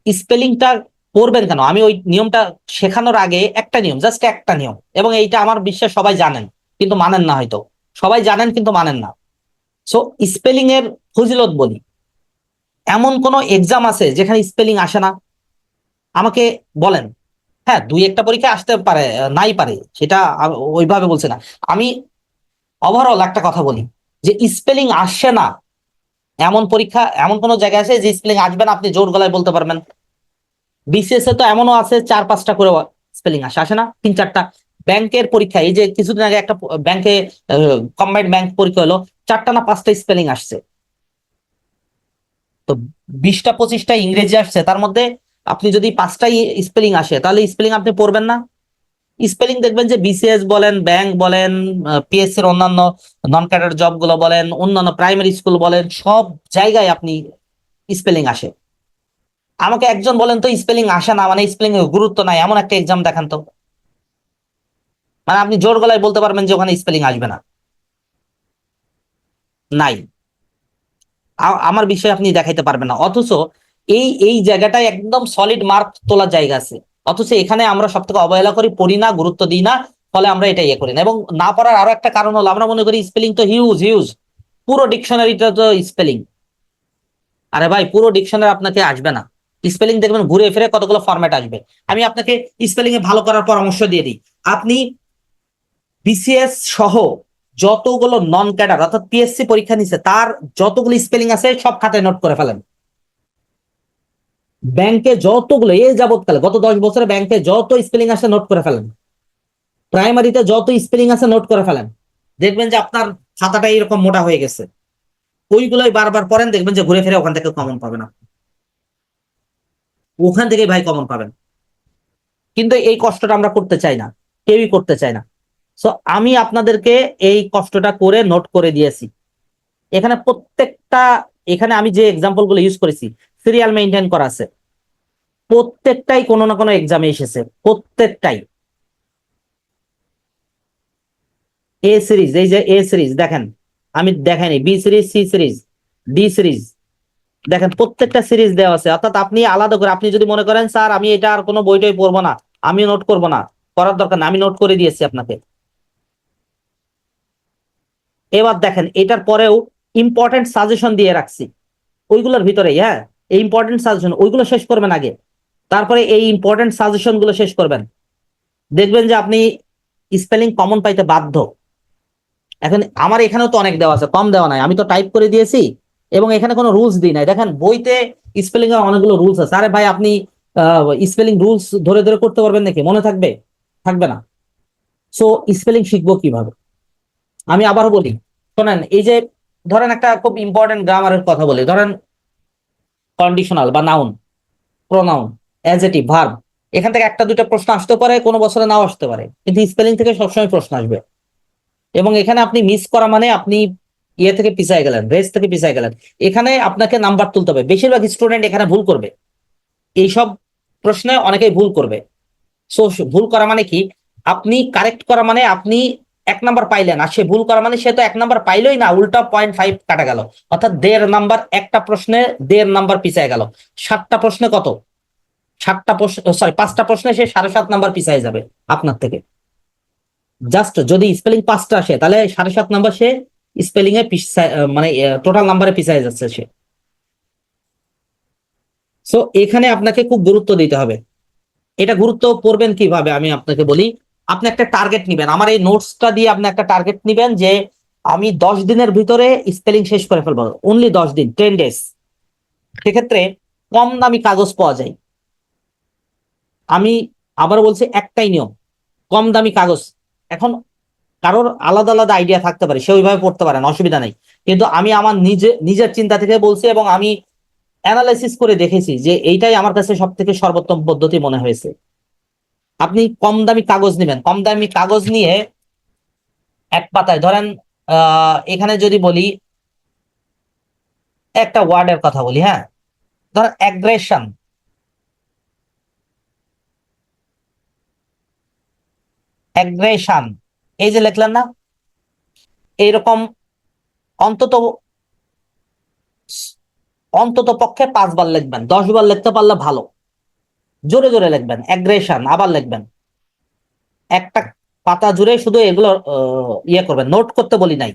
স্পেলিংটা পড়বেন কেন, আমি ওই নিয়মটা শেখানোর আগে একটা নিয়ম, জাস্ট একটা নিয়ম, এবং এইটা আমার বিশ্বাস সবাই জানেন কিন্তু মানেন না, হয়তো সবাই জানেন কিন্তু মানেন না। সো স্পেলিং এর ফজিলত বলি। এমন কোন এক্সাম আছে যেখানে স্পেলিং আসে না? আমাকে বলেন। হ্যাঁ, 2-1টা পরীক্ষা আসতে পারে, নাই পারে, সেটা ওইভাবে বলছে না। আমি ওভারঅল একটা কথা বলি যে স্পেলিং আসছে না এমন পরীক্ষা, এমন কোন জায়গায় আছে যে স্পেলিং আসবে না আপনি জোর গলায় বলতে পারবেন? বিসিএস এ তো এমনও আছে 4-5টা করে স্পেলিং আসে না, 3-4টা। ব্যাংকের পরীক্ষা, এই যে কিছুদিন আগে একটা ব্যাংকে কম্বাইন্ড ব্যাংক পরীক্ষা হলো, 4টা না 5টা স্পেলিং আসছে। তো 20টা-25টা ইংরেজি আসছে, তার মধ্যে আপনি যদি 5টাই স্পেলিং আসে তাহলে স্পেলিং আপনি পড়বেন না? স্পেলিং দেখবেন যে বিসিএস বলেন, ব্যাংক বলেন, পিএসসি এর অন্যান্য নন ক্যাডার জব গুলো বলেন, অন্যান্য প্রাইমারি স্কুল বলেন, সব জায়গায় আপনি স্পেলিং আসে। আমাকে একজন বলেন তো স্পেলিং আসে না মানে স্পেলিং এর গুরুত্ব নাই এমন একটা এক্সাম দেখান তো, মানে আপনি জোর গলায় বলতে পারবেন যে ওখানে স্পেলিং আসবে না। নাই, আমার বিষয়ে আপনি দেখাইতে পারবেন না। অথচ এই এই জায়গাটায় একদম সলিড মার্ক তোলার জায়গা আছে। অথচ এখানে আমরা সব থেকে অবহেলা করি, পড়ি না, গুরুত্ব দিই না, ফলে আমরা এটা ইয়ে করি না। এবং না পড়ার আরো একটা কারণ হলো আমরা মনে করি স্পেলিং তো হিউজ হিউজ, পুরো ডিকশনারিটা তো স্পেলিং। আরে ভাই, পুরো ডিকশনারি আপনাকে আসবে না। স্পেলিং দেখবেন ঘুরে ফিরে কতগুলো ফরম্যাট আসবে। আমি আপনাকে স্পেলিং এ ভালো করার পরামর্শ দিয়ে দিই। আপনি বিসিএস সহ যতগুলো নন ক্যাডার অর্থাৎ পিএসসি পরীক্ষা নিছে তার যতগুলো স্পেলিং আছে সব খাতায় নোট করে ফেলেন। ব্যাংকে যতগুলো এই যাবৎকালে গত 10 বছরে ব্যাংকে যত স্পেলিং আছে নোট করে ফেলেন। প্রাইমারিতে যত স্পেলিং আছে নোট করে ফেলেন। দেখবেন যে আপনার খাতাটা এরকম মোটা হয়ে গেছে। ওইগুলোই বারবার পড়েন, দেখবেন যে ঘুরে ফিরে ওখান থেকে কমন পাবেন আপনি। ওখান থেকে ভাই কমন পাবেন। কিন্তু এই কষ্টটা আমরা করতে চাই না, কেউই করতে চায় না। সো আমি আপনাদেরকে এই কষ্টটা করে নোট করে দিয়েছি। এখানে প্রত্যেকটা, এখানে আমি যে এক্সাম্পল গুলো ইউজ করেছি সিরিয়াল মেনটেন করা আছে, প্রত্যেকটাই কোনো না কোনো এক্সামে এসেছে, প্রত্যেকটাই। এ সিরিজ, এই যে এ সিরিজ দেখেন, আমি দেখাইনি, B series, C series, D series, দেখেন প্রত্যেকটা সিরিজ দেওয়া আছে। অর্থাৎ আপনি আলাদা করে, আপনি যদি মনে করেন স্যার আমি এটা আর কোনো বইটই পড়বো না, আমি নোট করব না, করার দরকার না, আমি নোট করে দিয়েছি আপনাকে। এবার দেখেন এটার পরেও ইম্পর্টেন্ট সাজেশন দিয়ে রাখছি ওইগুলোর ভিতরে। হ্যাঁ, এই ইম্পর্টেন্ট সাজেশন ওইগুলো শেষ করবেন আগে, তারপরে এই ইম্পর্টেন্ট সাজেশন গুলো শেষ করবেন। দেখবেন যে আপনি স্পেলিং কমন পাইতে বাধ্য। এখন আমার এখানেও তো অনেক দেওয়া আছে, কম দেওয়া নাই, আমি তো টাইপ করে দিয়েছি এবং এখানে কোনো রুলস দিই নাই। দেখেন বইতে স্পেলিং এর অনেকগুলো রুলস আছে। আরে ভাই, আপনি স্পেলিং রুলস ধরে ধরে করতে পারবেন নাকি? মনে থাকবে? থাকবে না। সো স্পেলিং শিখবো কিভাবে? আমি আবারও বলি, শোনেন, এই যে ধরেন একটা খুব ইম্পর্টেন্ট গ্রামারের কথা বলি, ধরেন কন্ডিশনাল বা নাউন, প্রোনাউন, অ্যাডজেক্টিভ, ভার্ব, এখান থেকে একটা দুইটা প্রশ্ন আসতে পারে, কোনো বছরে নাও আসতে পারে, কিন্তু স্পেলিং থেকে সবসময় প্রশ্ন আসবে। এবং এখানে আপনি মিস করা মানে আপনি ইয়ে থেকে পিছায় গেলেন, রেস থেকে পিছায় গেলেন। এখানে আপনাকে নাম্বার তুলতে হবে। বেশিরভাগ স্টুডেন্ট এখানে ভুল করবে, এইসব প্রশ্নে অনেকেই ভুল করবে। সো ভুল করা মানে কি? আপনি কারেক্ট করা মানে আপনি 1 নাম্বার পাইলেন, আর সে ভুল করা মানে সে তো 1 নাম্বার পাইলই না, উল্টা 0.5 কাটা গেল, অর্থাৎ 1.5 নাম্বার, একটা প্রশ্নে 1.5 নাম্বার পিছায় গেল। 7টা প্রশ্নে কত? 7টা প্রশ্ন, সরি 5টা প্রশ্নে সে 7.5 নাম্বার পিছায় যাবে আপনার থেকে। জাস্ট যদি স্পেলিং 5টা আসে তাহলে 7.5 নাম্বার সে স্পেলিং এ মানে টোটাল নাম্বারে পিছায় যাচ্ছে সে। সো এখানে আপনাকে খুব গুরুত্ব দিতে হবে। এটা গুরুত্ব পড়বেন কিভাবে আমি আপনাকে বলি। আপনি একটা টার্গেট নিবেন, আমার এই নোটসটা দিয়ে আপনি একটা টার্গেট নিবেন যে আমি 10 দিনের ভিতরে স্পেলিং শেষ করে ফেলবো, অনলি 10 দিন, 10 ডেজ। সেক্ষেত্রে কম দামি কাগজ পাওয়া যায়। আমি আবার বলছি, একটাই নিয়ম, কম দামি কাগজ। এখন কারোর আলাদা আলাদা আইডিয়া থাকতে পারে, সে ওইভাবে পড়তে পারেন, অসুবিধা নেই। কিন্তু আমি আমার নিজের চিন্তা থেকে বলছি এবং আমি অ্যানালাইসিস করে দেখেছি যে এইটাই আমার কাছে সব থেকে সর্বোত্তম পদ্ধতি মনে হয়েছে। আপনি কম দামি কাগজ নেবেন, কম দামি কাগজ নিয়ে এক পাতায় ধরেন, এখানে যদি বলি একটা ওয়ার্ডের কথা বলি, হ্যাঁ, ধরেন অ্যাগ্রেশন, অ্যাগ্রেশন, এই যে লিখলেন না, এইরকম অন্তত অন্তত পক্ষে 5 বার লিখবেন, 10 বার লিখতে পারলে ভালো। জোরে জোরে লিখবেন অ্যাগ্রেশন, আবার লিখবেন একটা পাতা জুড়ে, শুধু এগুলো ইয়ে করবেন, নোট করতে বলি নাই,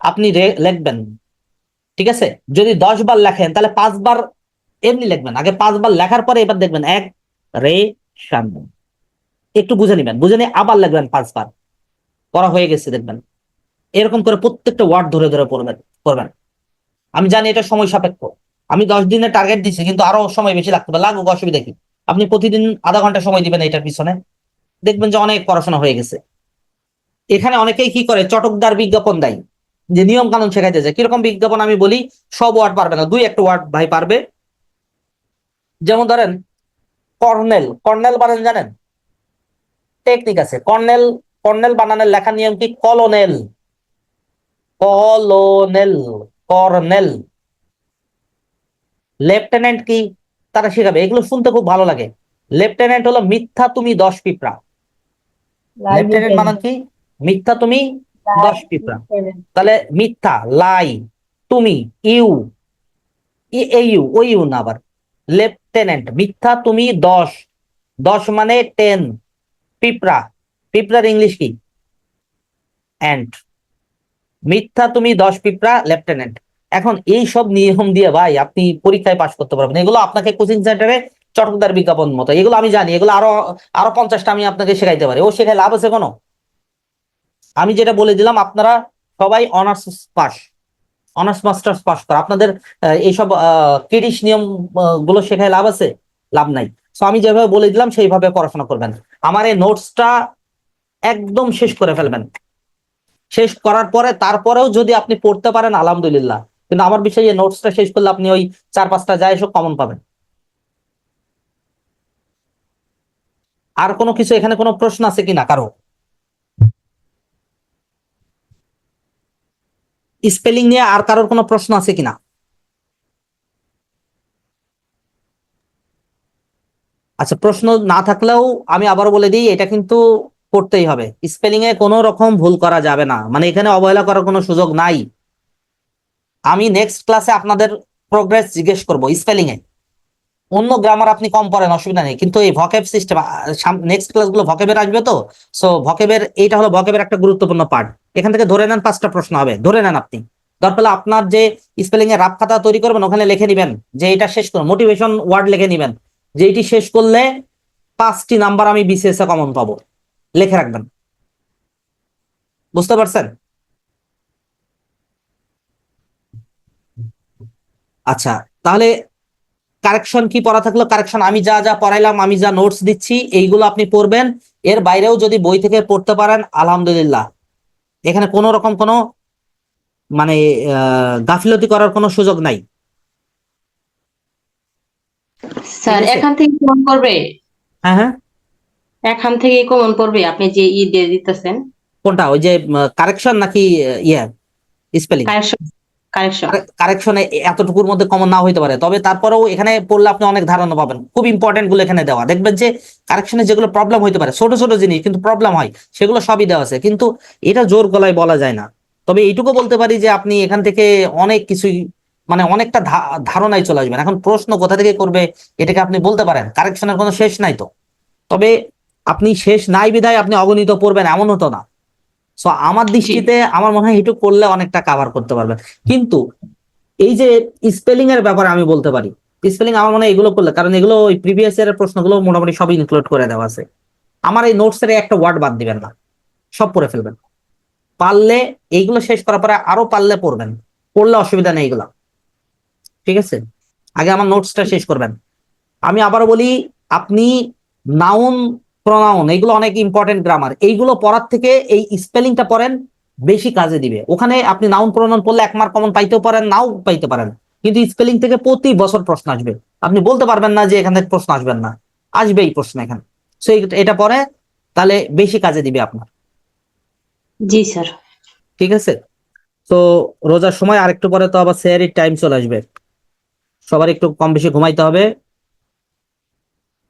আপনি লিখবেন। ঠিক আছে? যদি 10 বার লেখেন তাহলে 5 বার এমনি লিখবেন, আগে 5 বার লেখার পরে এবার দেখবেন এক রে শান, একটু বুঝে নিবেন, বুঝে নিয়ে আবার লিখবেন 5 বার, করা হয়ে গেছে দেখবেন। এরকম করে প্রত্যেকটা ওয়ার্ড ধরে ধরে পড়বেন। আমি জানি এটা সময় সাপেক্ষ, আমি 10 দিনের টার্গেট দিচ্ছি, কিন্তু আরো সময় বেশি লাগতে পারে, লাগুক, অসুবিধা কি? আপনি প্রতিদিন আধা ঘন্টা সময় দিবেন এটার পিছনে, দেখবেন যে অনেক পড়াশোনা হয়ে গেছে। এখানে অনেকেই কি করে, চটকদার বিজ্ঞাপন দেয়, যে নিয়ম কানুন শেখাইতে যায়। কিরকম বিজ্ঞাপন আমি বলি, সব ওয়ার্ড পারবে না, 2-1 ওয়ার্ড ভাই পারবে। যেমন ধরেন কর্নেল, কর্নেল বানান জানেন? টেকনিক আছে। কর্নেল, কর্নেল বানানের লেখার নিয়ম কি? Colonel, colonel, colonel. লেফটেন্যান্ট কি? তারা শেখাবে, এগুলো শুনতে খুব ভালো লাগে। লেফটেন্যান্ট হলো মিথ্যা তুমি 10 পিঁপড়া। লেফটেন্যান্ট বানান কি? মিথ্যা তুমি 10 পিঁপড়া। তাহলে মিথ্যা, লাই, তুমি, ইউ, এই ইউ, ওই ইউ না, আবার লেফটেন্যান্ট, মিথ্যা তুমি 10, 10 মানে 10, পিঁপড়া, পিঁপড়ার ইংলিশ কি? অ্যান্ট। মিথ্যা তুমি 10 পিঁপড়া লেফটেন্যান্ট। এখন এই সব নিয়ম দিয়ে ভাই আপনি পরীক্ষায় পাশ করতে পারবেন, এগুলো আপনাকে কোচিং সেন্টারে চটকদার বিজ্ঞাপন মতো, এগুলো আমি জানি, এগুলো আরো আরো 50টা আমি আপনাকে শেখাইতে পারি, ও শেখায় লাভ আছে কোনো? আমি যেটা বলে দিলাম, আপনারা সবাই honours pass, honours masters pass করা, আপনাদের এইসব কিডিশ নিয়ম গুলো শেখায় লাভ আছে? লাভ নাই। তো আমি যেভাবে বলে দিলাম সেইভাবে পড়াশোনা করবেন। আমার এই নোটসটা একদম শেষ করে ফেলবেন। শেষ করার পরে তারপরেও যদি আপনি পড়তে পারেন আলহামদুলিল্লাহ, কিন্তু আমার বিষয়ে এই নোটসটা শেষ করলে আপনি ওই 4-5টা যায় এসব কমন পাবেন। আর কোনো কিছু এখানে কোনো প্রশ্ন আছে কিনা কারো? স্পেলিং নিয়ে আর কারোর কোনো প্রশ্ন আছে কিনা? আচ্ছা, প্রশ্ন না থাকলেও আমি আবার বলে দিই, এটা কিন্তু করতেই হবে। স্পেলিং এ কোনো রকম ভুল করা যাবে না, মানে এখানে অবহেলা করার কোনো সুযোগ নাই। আমি নেক্সট ক্লাসে আপনাদের প্রোগ্রেস জিজ্ঞেস করবো স্পেলিং এ। অন্য গ্রামার আপনি কম পড়েন, অসুবিধা নেই, কিন্তু এই ভকেব সিস্টেম নেক্সট ক্লাসগুলো ভকেবের আসবে তো। সো ভকেবের এইটা হলো ভকেবের একটা গুরুত্বপূর্ণ পার্ট। এখান থেকে ধরে নেন 5টা প্রশ্ন হবে, ধরে নেন আপনি। দরকার হলে আপনার যে স্পেলিং এর রাফ খাতা তৈরি করবেন ওখানে লিখে নিবেন যে এটা শেষ করুন, মোটিভেশন ওয়ার্ড লিখে নিবেন যে এটি শেষ করলে 5টি নাম্বার আমি বিসিএস এ কমন পাবো, লিখে রাখবেন। বুঝতে পারছেন? আচ্ছা, তাহলে কারেকশন কি পড়া থাকলো? কারেকশন আমি যা যা পড়াইলাম, আমি যা নোটস দিচ্ছি এইগুলো আপনি পড়বেন। এর বাইরেও যদি বই থেকে পড়তে পারেন আলহামদুলিল্লাহ, এখানে কোনো রকম কোনো মানে গাফিলতি করার কোনো সুযোগ নাই। স্যার ঠিক আছে? এখান থেকে কমন করবে? হ্যাঁ হ্যাঁ। এখান থেকে কমন করবে আপনি যে দিয়ে দিতেছেন? কোনটা, ওই যে কারেকশন নাকি ইয়ে স্পেলিং? Correction, correction. কারেকশনে এতটুকুর মধ্যে কমন না হইতে পারে, তবে তারপরেও এখানে পড়লে আপনি অনেক ধারণা পাবেন। খুব ইম্পর্টেন্ট গুলো এখানে দেওয়া, দেখবেন যে কারেকশনে যেগুলো প্রবলেম হইতে পারে, ছোট ছোট জিনিস কিন্তু প্রবলেম হয়, সেগুলো সবই দেওয়া আছে, কিন্তু এটা জোর গলায় বলা যায় না। তবে এইটুকু বলতে পারি যে আপনি এখান থেকে অনেক কিছুই মানে অনেকটা ধারণায় চলে আসবেন। এখন প্রশ্ন কোথা থেকে করবে এটাকে আপনি বলতে পারেন, কারেকশনের কোনো শেষ নাই তো। তবে আপনি শেষ নাই বিধায় আপনি অগণিত পড়বেন এমন হতো না। সো আমার দৃষ্টিতে আমার মনে হয় একটু করলে অনেকটা কাভার করতে পারবেন। কিন্তু এই যে স্পেলিং এর ব্যাপারে আমি বলতে পারি, স্পেলিং আমার মনে হয় এগুলো করলে, কারণ এগুলো ওই প্রিভিয়াস ইয়ারের প্রশ্নগুলো মোটামুটি সবই ইনক্লুড করে দেওয়া আছে। আমার এই নোটস এর একটা ওয়ার্ড বাদ দিবেন না, সব পড়ে ফেলবেন। পারলে এইগুলো শেষ করার পরে আরো পারলে পড়বেন, পড়লে অসুবিধা নেই এগুলা। ঠিক আছে, আগে আমার নোটসটা শেষ করবেন। আমি আবার বলি, আপনি নাউন প্রনাউন এগুলো অনেক ইম্পর্টেন্ট গ্রামার, এইগুলো পড়ার থেকে এই স্পেলিংটা পড়েন, বেশি কাজে দিবে। ওখানে আপনি নাউন প্রনাউন পড়লে 1 মার্ক কমন পাইতেও পারেন, নাও পাইতে পারেন, কিন্তু স্পেলিং থেকে প্রতি বছর প্রশ্ন আসবে। আপনি বলতে পারবেন না যে এখান থেকে প্রশ্ন আসবেন না, আসবেই প্রশ্ন এখানে। সো এটা পরে তাহলে বেশি কাজে দিবে আপনার। জি স্যার। ঠিক আছে, তো রোজার সময় আরেকটু পরে তো আবার সেহরির টাইম চলে আসবে, সবার একটু কম বেশি ঘুমাইতে হবে।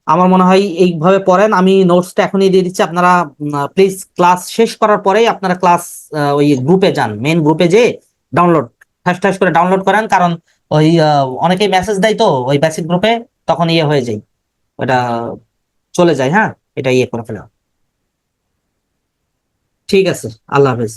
আমার মনে হয় এইভাবে পড়েন। আমি নোটসটা এখনই দিয়ে দিচ্ছি, আপনারা প্লিজ ক্লাস শেষ করার পরেই আপনারা ক্লাস ওই গ্রুপে যান, মেন গ্রুপে যে ডাউনলোড ঠাস ঠাস করে ডাউনলোড করেন, কারণ ওই অনেকেই মেসেজ দেয় তো ওই বেসিক গ্রুপে, তখন ইয়ে হয়ে যায়, ওটা চলে যায়। হ্যাঁ, এটা ইয়ে করে ফেলা। ঠিক আছে, আল্লাহ হাফেজ।